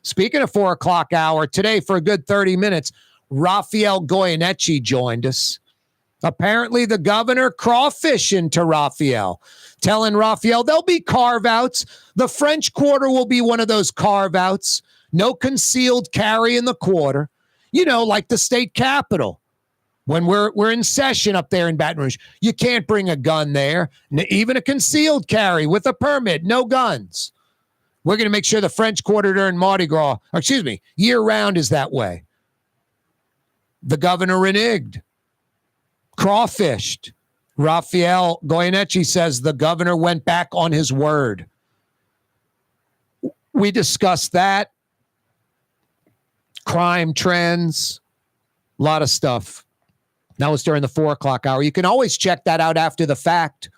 Speaking of 4 o'clock hour, today for a good 30 minutes, Rafael Goyeneche joined us. Apparently, the governor crawfishing to Rafael, telling Rafael there'll be carve-outs. The French Quarter will be one of those carve-outs. No concealed carry in the quarter. You know, like the state capitol. When we're in session up there in Baton Rouge, you can't bring a gun there. Even a concealed carry with a permit, no guns. We're going to make sure the French Quarter during Mardi Gras, year-round is that way. The governor reneged. Crawfished. Rafael Goyeneche says the governor went back on his word. We discussed that. Crime trends. A lot of stuff. That was during the 4 o'clock hour. You can always check that out after the fact.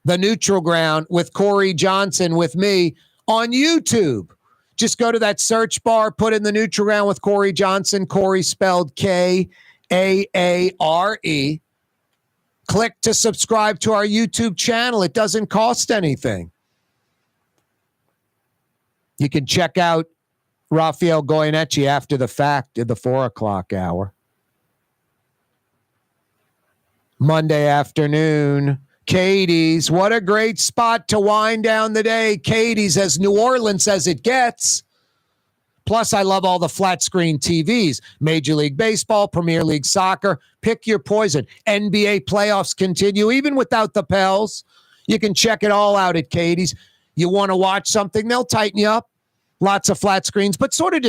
The Neutral Ground with Corey Johnson with me on YouTube. Just go to that search bar, put in the Neutral Ground with Corey Johnson. Corey spelled K-A-A-R-E. Click to subscribe to our YouTube channel. It doesn't cost anything. You can check out Rafael Goyeneche after the fact at the 4 o'clock hour. Monday afternoon, Katie's. What a great spot to wind down the day. Katie's, as New Orleans as it gets. Plus, I love all the flat screen TVs. Major League Baseball, Premier League Soccer. Pick your poison. NBA playoffs continue, even without the Pels. You can check it all out at Katie's. You want to watch something, they'll tighten you up. Lots of flat screens, but sort of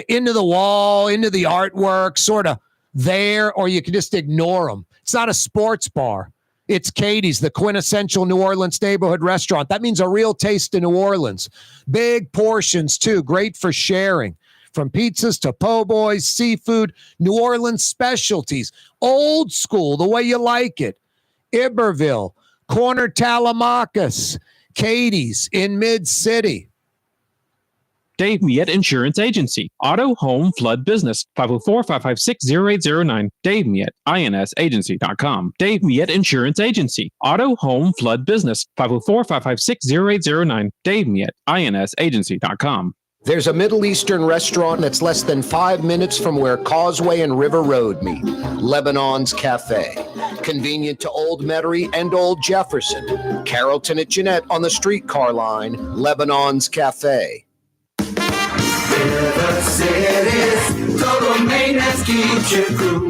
into the wall, into the artwork, sort of there, or you can just ignore them. It's not a sports bar. It's Katie's, the quintessential New Orleans neighborhood restaurant. That means a real taste of New Orleans. Big portions, too. Great for sharing. From pizzas to po' boys, seafood, New Orleans specialties. Old school, the way you like it. Iberville, Corner Talamacas, Katie's in Mid-City. Dave Miette Insurance Agency. Auto, home, flood, business. 504-556-0809. Dave Miette, INSagency.com. Dave Miette Insurance Agency. Auto, home, flood, business. 504-556-0809. Dave Miette, INSagency.com. There's a Middle Eastern restaurant that's less than 5 minutes from where Causeway and River Road meet. Lebanon's Cafe. Convenient to Old Metairie and Old Jefferson. Carrollton at Jeanette on the streetcar line. Lebanon's Cafe. River Cities, total maintenance keeps you cool.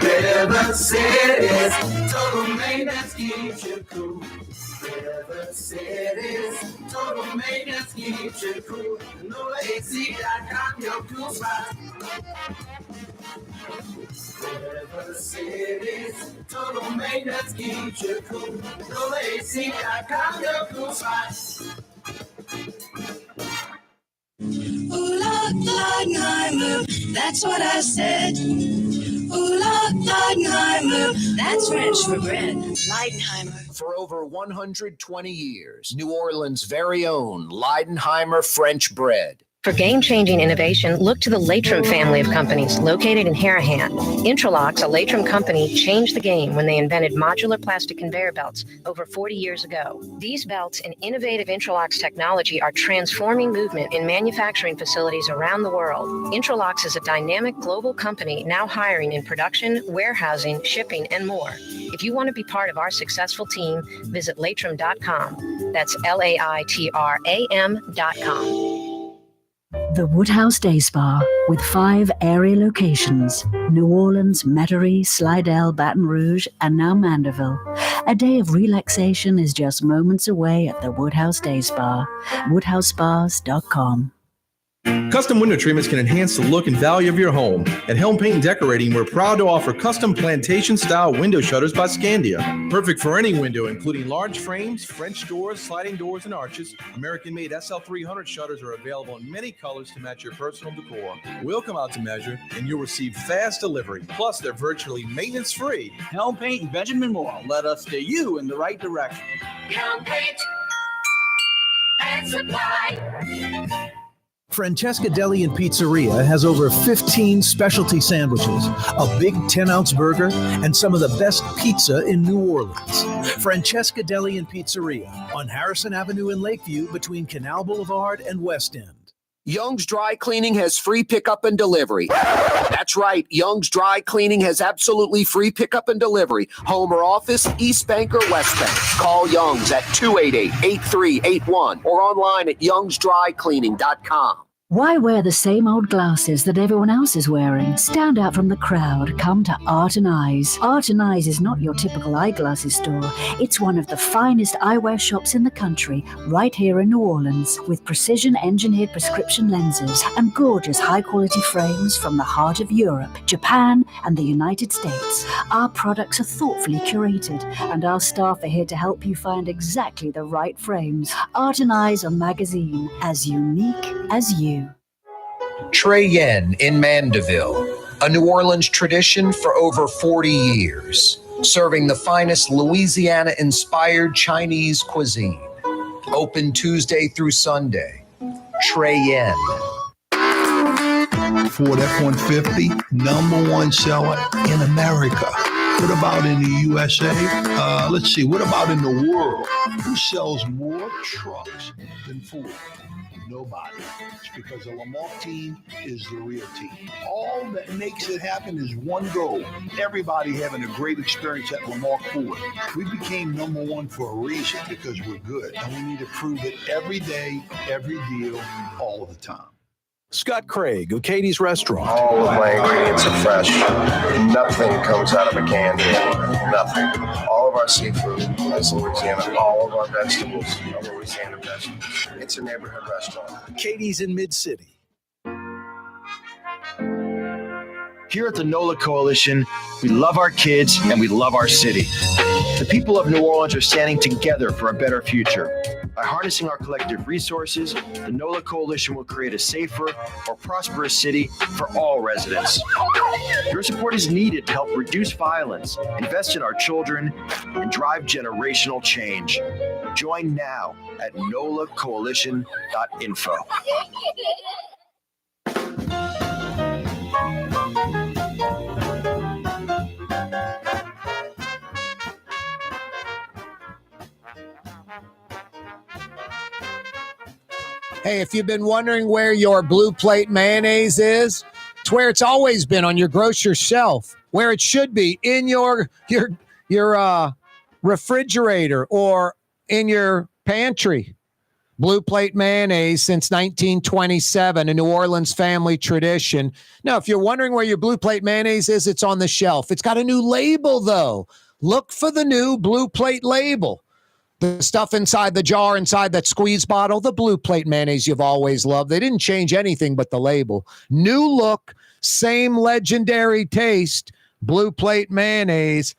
River Cities, total maintenance keeps you cool. River Cities, total maintenance keeps you cool. NoAC.com, your cool spot. River Cities, total maintenance keeps you cool. NoAC.com, your cool spot. Ooh, Leidenheimer, that's what I said. Ooh, Leidenheimer, that's French for bread. Leidenheimer. For over 120 years, New Orleans' very own Leidenheimer French bread. For game-changing innovation, look to the Latrim family of companies located in Harahan. Intralocks, a Latrim company, changed the game when they invented modular plastic conveyor belts over 40 years ago. These belts and innovative Intralocks technology are transforming movement in manufacturing facilities around the world. Intralocks is a dynamic global company now hiring in production, warehousing, shipping, and more. If you want to be part of our successful team, visit Latrim.com. That's LAITRAM.com. The Woodhouse Day Spa, with 5 area locations: New Orleans, Metairie, Slidell, Baton Rouge, and now Mandeville. A day of relaxation is just moments away at the Woodhouse Day Spa. WoodhouseSpas.com. Custom window treatments can enhance the look and value of your home. At Helm Paint and Decorating, we're proud to offer custom plantation-style window shutters by Scandia. Perfect for any window, including large frames, French doors, sliding doors, and arches. American-made SL300 shutters are available in many colors to match your personal decor. We'll come out to measure, and you'll receive fast delivery. Plus, they're virtually maintenance-free. Helm Paint and Benjamin Moore. Let us steer you in the right direction. Helm Paint and Supply. Francesca Deli and Pizzeria has over 15 specialty sandwiches, a big 10-ounce burger, and some of the best pizza in New Orleans. Francesca Deli and Pizzeria on Harrison Avenue in Lakeview between Canal Boulevard and West End. Young's Dry Cleaning has free pickup and delivery. That's right. Young's Dry Cleaning has absolutely free pickup and delivery. Home or office, East Bank or West Bank. Call Young's at 288-8381 or online at youngsdrycleaning.com. Why wear the same old glasses that everyone else is wearing? Stand out from the crowd. Come to Art and Eyes. Art and Eyes is not your typical eyeglasses store. It's one of the finest eyewear shops in the country, right here in New Orleans, with precision-engineered prescription lenses and gorgeous high-quality frames from the heart of Europe, Japan, and the United States. Our products are thoughtfully curated, and our staff are here to help you find exactly the right frames. Art and Eyes, a magazine as unique as you. Trey Yen in Mandeville, a New Orleans tradition for over 40 years, serving the finest Louisiana-inspired Chinese cuisine. Open Tuesday through Sunday. Trey Yen. Ford F-150, #1 seller in America. What about in the USA? Let's see, what about in the world? Who sells more trucks than Ford? Nobody. It's because the Lamar team is the real team. All that makes it happen is one goal. Everybody having a great experience at Lamar Ford. We became #1 for a reason, because we're good. And we need to prove it every day, every deal, all the time. Scott Craig of Katie's Restaurant. All of my ingredients are fresh. Nothing comes out of a can here. Nothing. All of our seafood is Louisiana. All of our vegetables are Louisiana vegetables. It's a neighborhood restaurant. Katie's in Mid-City. Here at the NOLA Coalition, we love our kids and we love our city. The people of New Orleans are standing together for a better future. By harnessing our collective resources, the NOLA Coalition will create a safer, more prosperous city for all residents. Your support is needed to help reduce violence, invest in our children, and drive generational change. Join now at nolacoalition.info. Hey, if you've been wondering where your Blue Plate mayonnaise is, it's where it's always been, on your grocer's shelf, where it should be, in your refrigerator or in your pantry. Blue Plate mayonnaise since 1927, a New Orleans family tradition. Now, if you're wondering where your Blue Plate mayonnaise is, it's on the shelf. It's got a new label, though. Look for the new Blue Plate label. The stuff inside the jar, inside that squeeze bottle, the Blue Plate mayonnaise you've always loved. They didn't change anything but the label. New look, same legendary taste, Blue Plate mayonnaise.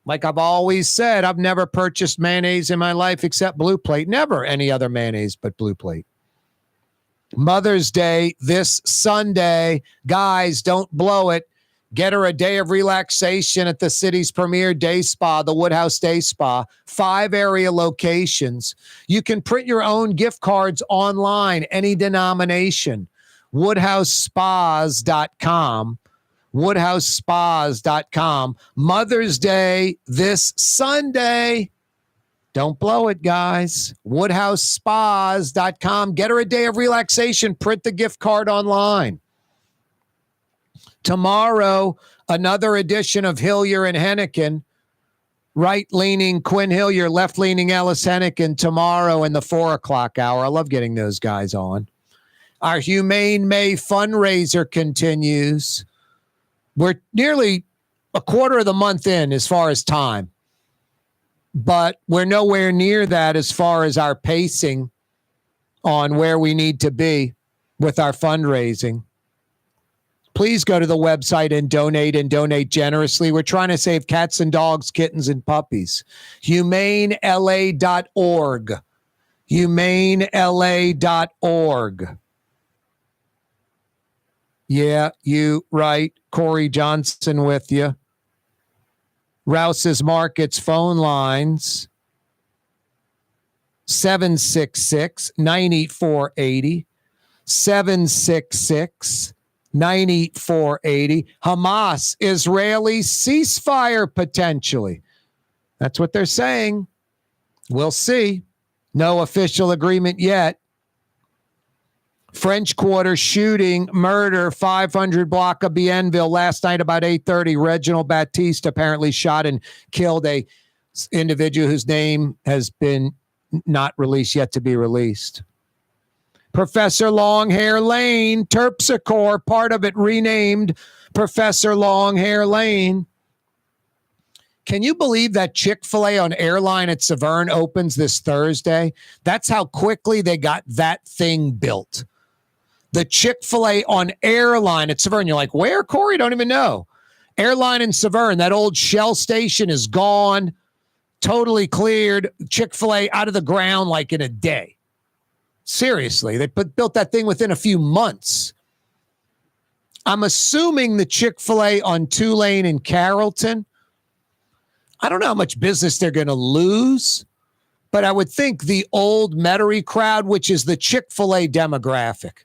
Like I've always said, I've never purchased mayonnaise in my life except Blue Plate. Never any other mayonnaise but Blue Plate. Mother's Day this Sunday. Guys, don't blow it. Get her a day of relaxation at the city's premier day spa, the Woodhouse Day Spa. 5 area locations. You can print your own gift cards online, any denomination. WoodhouseSpas.com. WoodhouseSpas.com. Mother's Day this Sunday. Don't blow it, guys. WoodhouseSpas.com. Get her a day of relaxation. Print the gift card online. Tomorrow, another edition of Hillier and Hennigan. Right-leaning Quinn Hillier, left-leaning Ellis Hennigan tomorrow in the 4 o'clock hour. I love getting those guys on. Our Humane May fundraiser continues. We're nearly a quarter of the month in as far as time, but we're nowhere near that as far as our pacing on where we need to be with our fundraising. Please go to the website and donate generously. We're trying to save cats and dogs, kittens and puppies. HumaneLA.org. HumaneLA.org. Yeah, you right. Corey Johnson with you. Rouse's Markets phone lines. 766-984-80. 766-984-80. Hamas, Israeli ceasefire potentially. That's what they're saying. We'll see. No official agreement yet. French Quarter shooting, murder, 500 block of Bienville. Last night about 8:30, Reginald Baptiste apparently shot and killed a individual whose name has been not released, yet to be released. Professor Longhair Lane, Terpsichore, part of it renamed Professor Longhair Lane. Can you believe that Chick-fil-A on Airline at Severn opens this Thursday? That's how quickly they got that thing built. The Chick-fil-A on Airline at Severn. You're like, where, Corey? Don't even know. Airline in Severn, that old Shell station is gone, totally cleared. Chick-fil-A out of the ground like in a day. Seriously, they built that thing within a few months. I'm assuming the Chick-fil-A on Tulane and Carrollton, I don't know how much business they're going to lose, but I would think the old Metairie crowd, which is the Chick-fil-A demographic,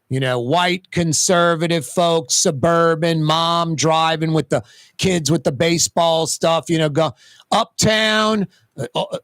you know, white conservative folks, suburban, mom driving with the kids with the baseball stuff, you know, go uptown,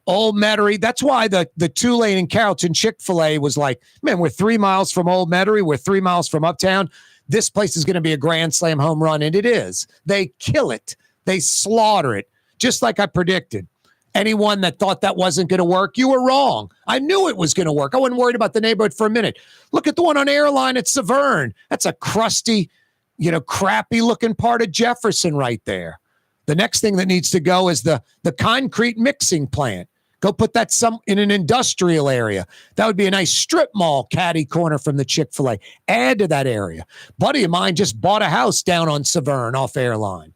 Old Metairie. That's why the Tulane and Carrollton Chick-fil-A was like, man, we're 3 miles from Old Metairie. We're 3 miles from uptown. This place is going to be a grand slam home run. And it is. They kill it. They slaughter it, just like I predicted. Anyone that thought that wasn't going to work, you were wrong. I knew it was going to work. I wasn't worried about the neighborhood for a minute. Look at the one on Airline at Severn. That's a crusty, you know, crappy looking part of Jefferson right there. The next thing that needs to go is the concrete mixing plant. Go put that in an industrial area. That would be a nice strip mall catty corner from the Chick-fil-A. Add to that area. Buddy of mine just bought a house down on Severn off Airline.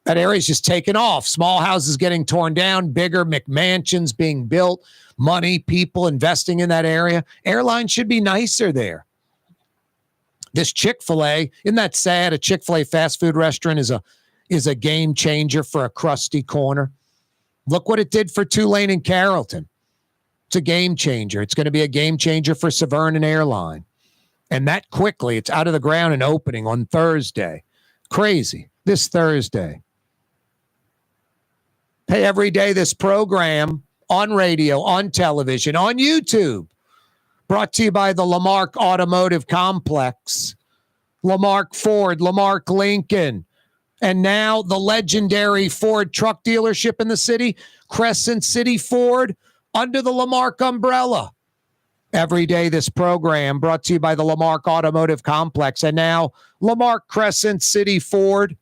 That area is just taken off. Small houses getting torn down, bigger McMansions being built, money, people investing in that area. Airline should be nicer there. This Chick-fil-A, isn't that sad? A Chick-fil-A fast food restaurant is a game changer for a crusty corner. Look what it did for Tulane and Carrollton. It's a game changer. It's going to be a game changer for Severn and Airline. And that quickly, it's out of the ground and opening on Thursday. Crazy. This Thursday. Hey, every day this program on radio, on television, on YouTube, brought to you by the Lamarck Automotive Complex, Lamarck Ford, Lamarck Lincoln, and now the legendary Ford truck dealership in the city, Crescent City Ford, under the Lamarck umbrella. Every day this program brought to you by the Lamarck Automotive Complex, and now Lamarck Crescent City Ford.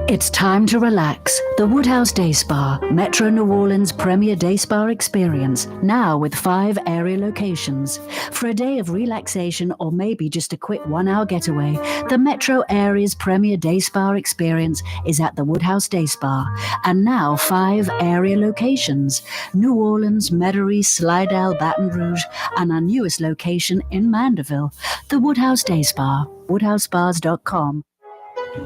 It's time to relax. The Woodhouse Day Spa, Metro New Orleans' premier day spa experience, now with 5 area locations. For a day of relaxation or maybe just a quick 1-hour getaway, the Metro area's premier day spa experience is at the Woodhouse Day Spa. And now 5 area locations: New Orleans, Metairie, Slidell, Baton Rouge, and our newest location in Mandeville. The Woodhouse Day Spa, woodhousespas.com.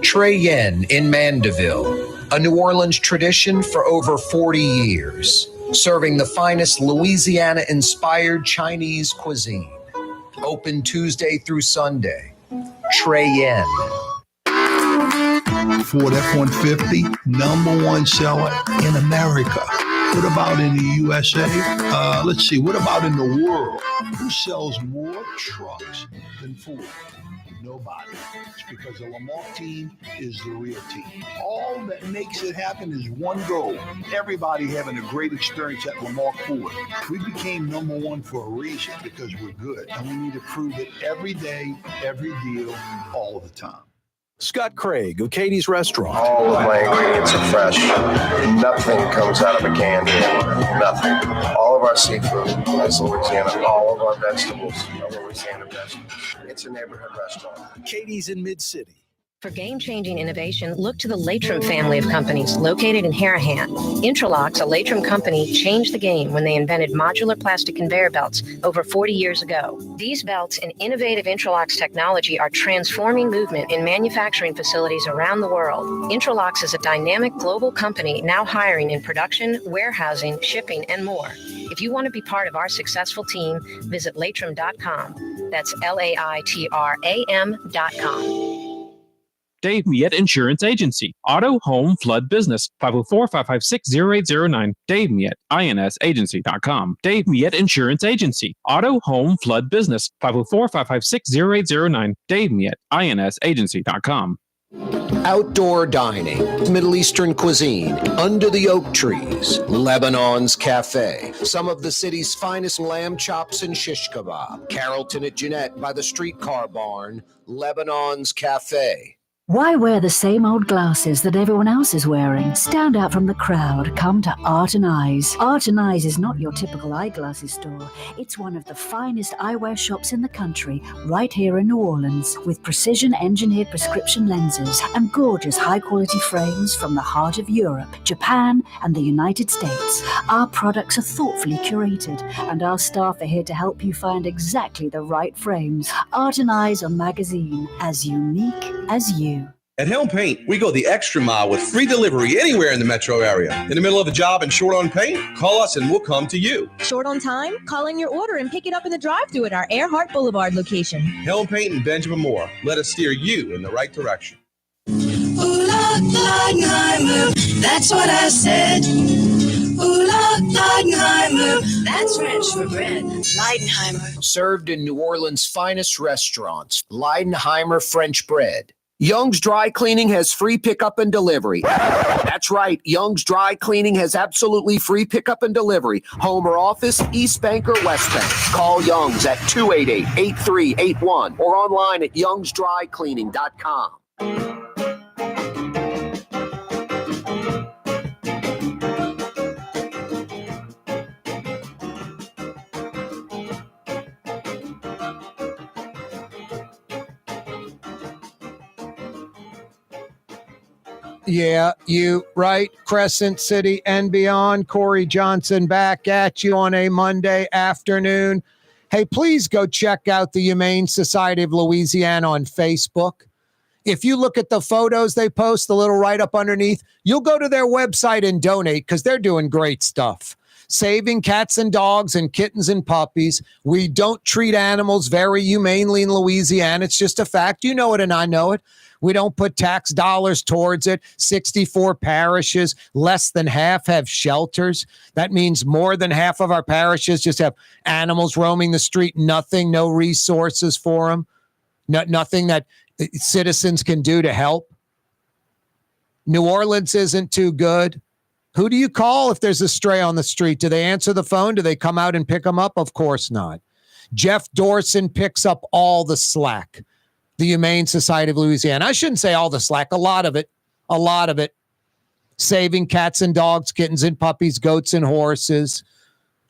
Trey Yen in Mandeville, a New Orleans tradition for over 40 years, serving the finest Louisiana-inspired Chinese cuisine. Open Tuesday through Sunday. Trey Yen. Ford F-150, #1 seller in America. What about in the USA? Let's see, what about in the world? Who sells more trucks than Ford? Nobody. It's because the Lamarck team is the real team. All that makes it happen is one goal: everybody having a great experience at Lamarck Ford. We became #1 for a reason, because we're good, and we need to prove it every day, every deal, all the time. Scott Craig of Katie's Restaurant. All of my ingredients are fresh. Nothing comes out of a can here. Nothing. All of our seafood is Louisiana. All of our vegetables are Louisiana vegetables. It's a neighborhood restaurant. Katie's in Mid-City. For game-changing innovation, look to the Latrim family of companies located in Harahan. Intralox, a Latrim company, changed the game when they invented modular plastic conveyor belts over 40 years ago. These belts and innovative Intralox technology are transforming movement in manufacturing facilities around the world. Intralox is a dynamic global company now hiring in production, warehousing, shipping, and more. If you want to be part of our successful team, visit Latrim.com. That's LAITRAM.com. Dave Miette Insurance Agency. Auto, home, flood, business. 504-556-0809. Dave Miette, INSAgency.com. Dave Miette Insurance Agency. Auto, home, flood, business. 504-556-0809. Dave Miette, INSAgency.com. Outdoor dining, Middle Eastern cuisine, under the oak trees, Lebanon's Cafe, some of the city's finest lamb chops and shish kebab, Carrollton at Jeanette by the streetcar barn, Lebanon's Cafe. Why wear the same old glasses that everyone else is wearing? Stand out from the crowd. Come to Art and Eyes. Art and Eyes is not your typical eyeglasses store. It's one of the finest eyewear shops in the country, right here in New Orleans, with precision-engineered prescription lenses and gorgeous high-quality frames from the heart of Europe, Japan, and the United States. Our products are thoughtfully curated, and our staff are here to help you find exactly the right frames. Art and Eyes on magazine, as unique as you. At Helm Paint, we go the extra mile with free delivery anywhere in the metro area. In the middle of a job and short on paint? Call us and we'll come to you. Short on time? Call in your order and pick it up in the drive-thru at our Earhart Boulevard location. Helm Paint and Benjamin Moore. Let us steer you in the right direction. Ooh, Leidenheimer, that's what I said. Ooh, Leidenheimer, that's French for bread. Leidenheimer. Served in New Orleans' finest restaurants, Leidenheimer French bread. Young's Dry Cleaning has free pickup and delivery. That's right. Young's Dry Cleaning has absolutely free pickup and delivery. Home or office, East Bank or West Bank. Call Young's at 288-8381 or online at youngsdrycleaning.com. Yeah, you right. Crescent City and beyond. Corey Johnson back at you on a Monday afternoon. Hey, please go check out the Humane Society of Louisiana on Facebook. If you look at the photos they post, the little write-up underneath, you'll go to their website and donate because they're doing great stuff. Saving cats and dogs and kittens and puppies. We don't treat animals very humanely in Louisiana. It's just a fact. You know it and I know it. We don't put tax dollars towards it. 64 parishes, less than half have shelters. That means more than half of our parishes just have animals roaming the street, nothing, no resources for them, nothing that citizens can do to help. New Orleans isn't too good. Who do you call if there's a stray on the street? Do they answer the phone? Do they come out and pick them up? Of course not. Jeff Dorson picks up all the slack. The Humane Society of Louisiana. I shouldn't say all the slack, a lot of it. Saving cats and dogs, kittens and puppies, goats and horses.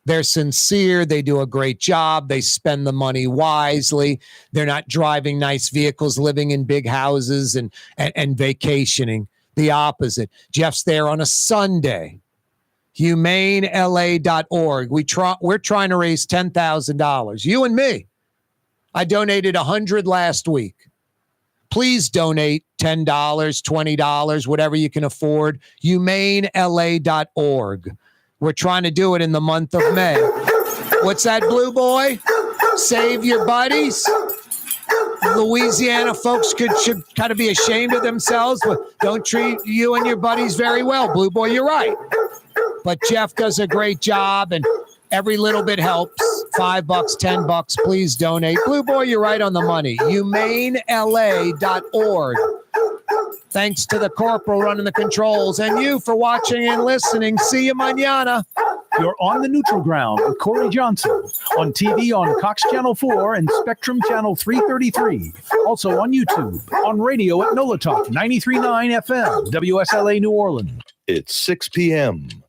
They're sincere. They do a great job. They spend the money wisely. They're not driving nice vehicles, living in big houses and vacationing. The opposite. Jeff's there on a Sunday. HumaneLA.org. We're trying to raise $10,000. You and me. I donated $100 last week. Please donate $10, $20, whatever you can afford. HumaneLA.org. We're trying to do it in the month of May. What's that, Blue Boy? Save your buddies. Louisiana folks should kind of be ashamed of themselves. Don't treat you and your buddies very well, Blue Boy. You're right. But Jeff does a great job, and every little bit helps. $5, $10. Please donate. Blue Boy, you're right on the money. HumaneLA.org. Thanks to the corporal running the controls and you for watching and listening. See you mañana. You're on the neutral ground with Corey Johnson on TV on Cox Channel 4 and Spectrum Channel 333. Also on YouTube, on radio at NOLA Talk 93.9 FM, WSLA New Orleans. It's 6 p.m.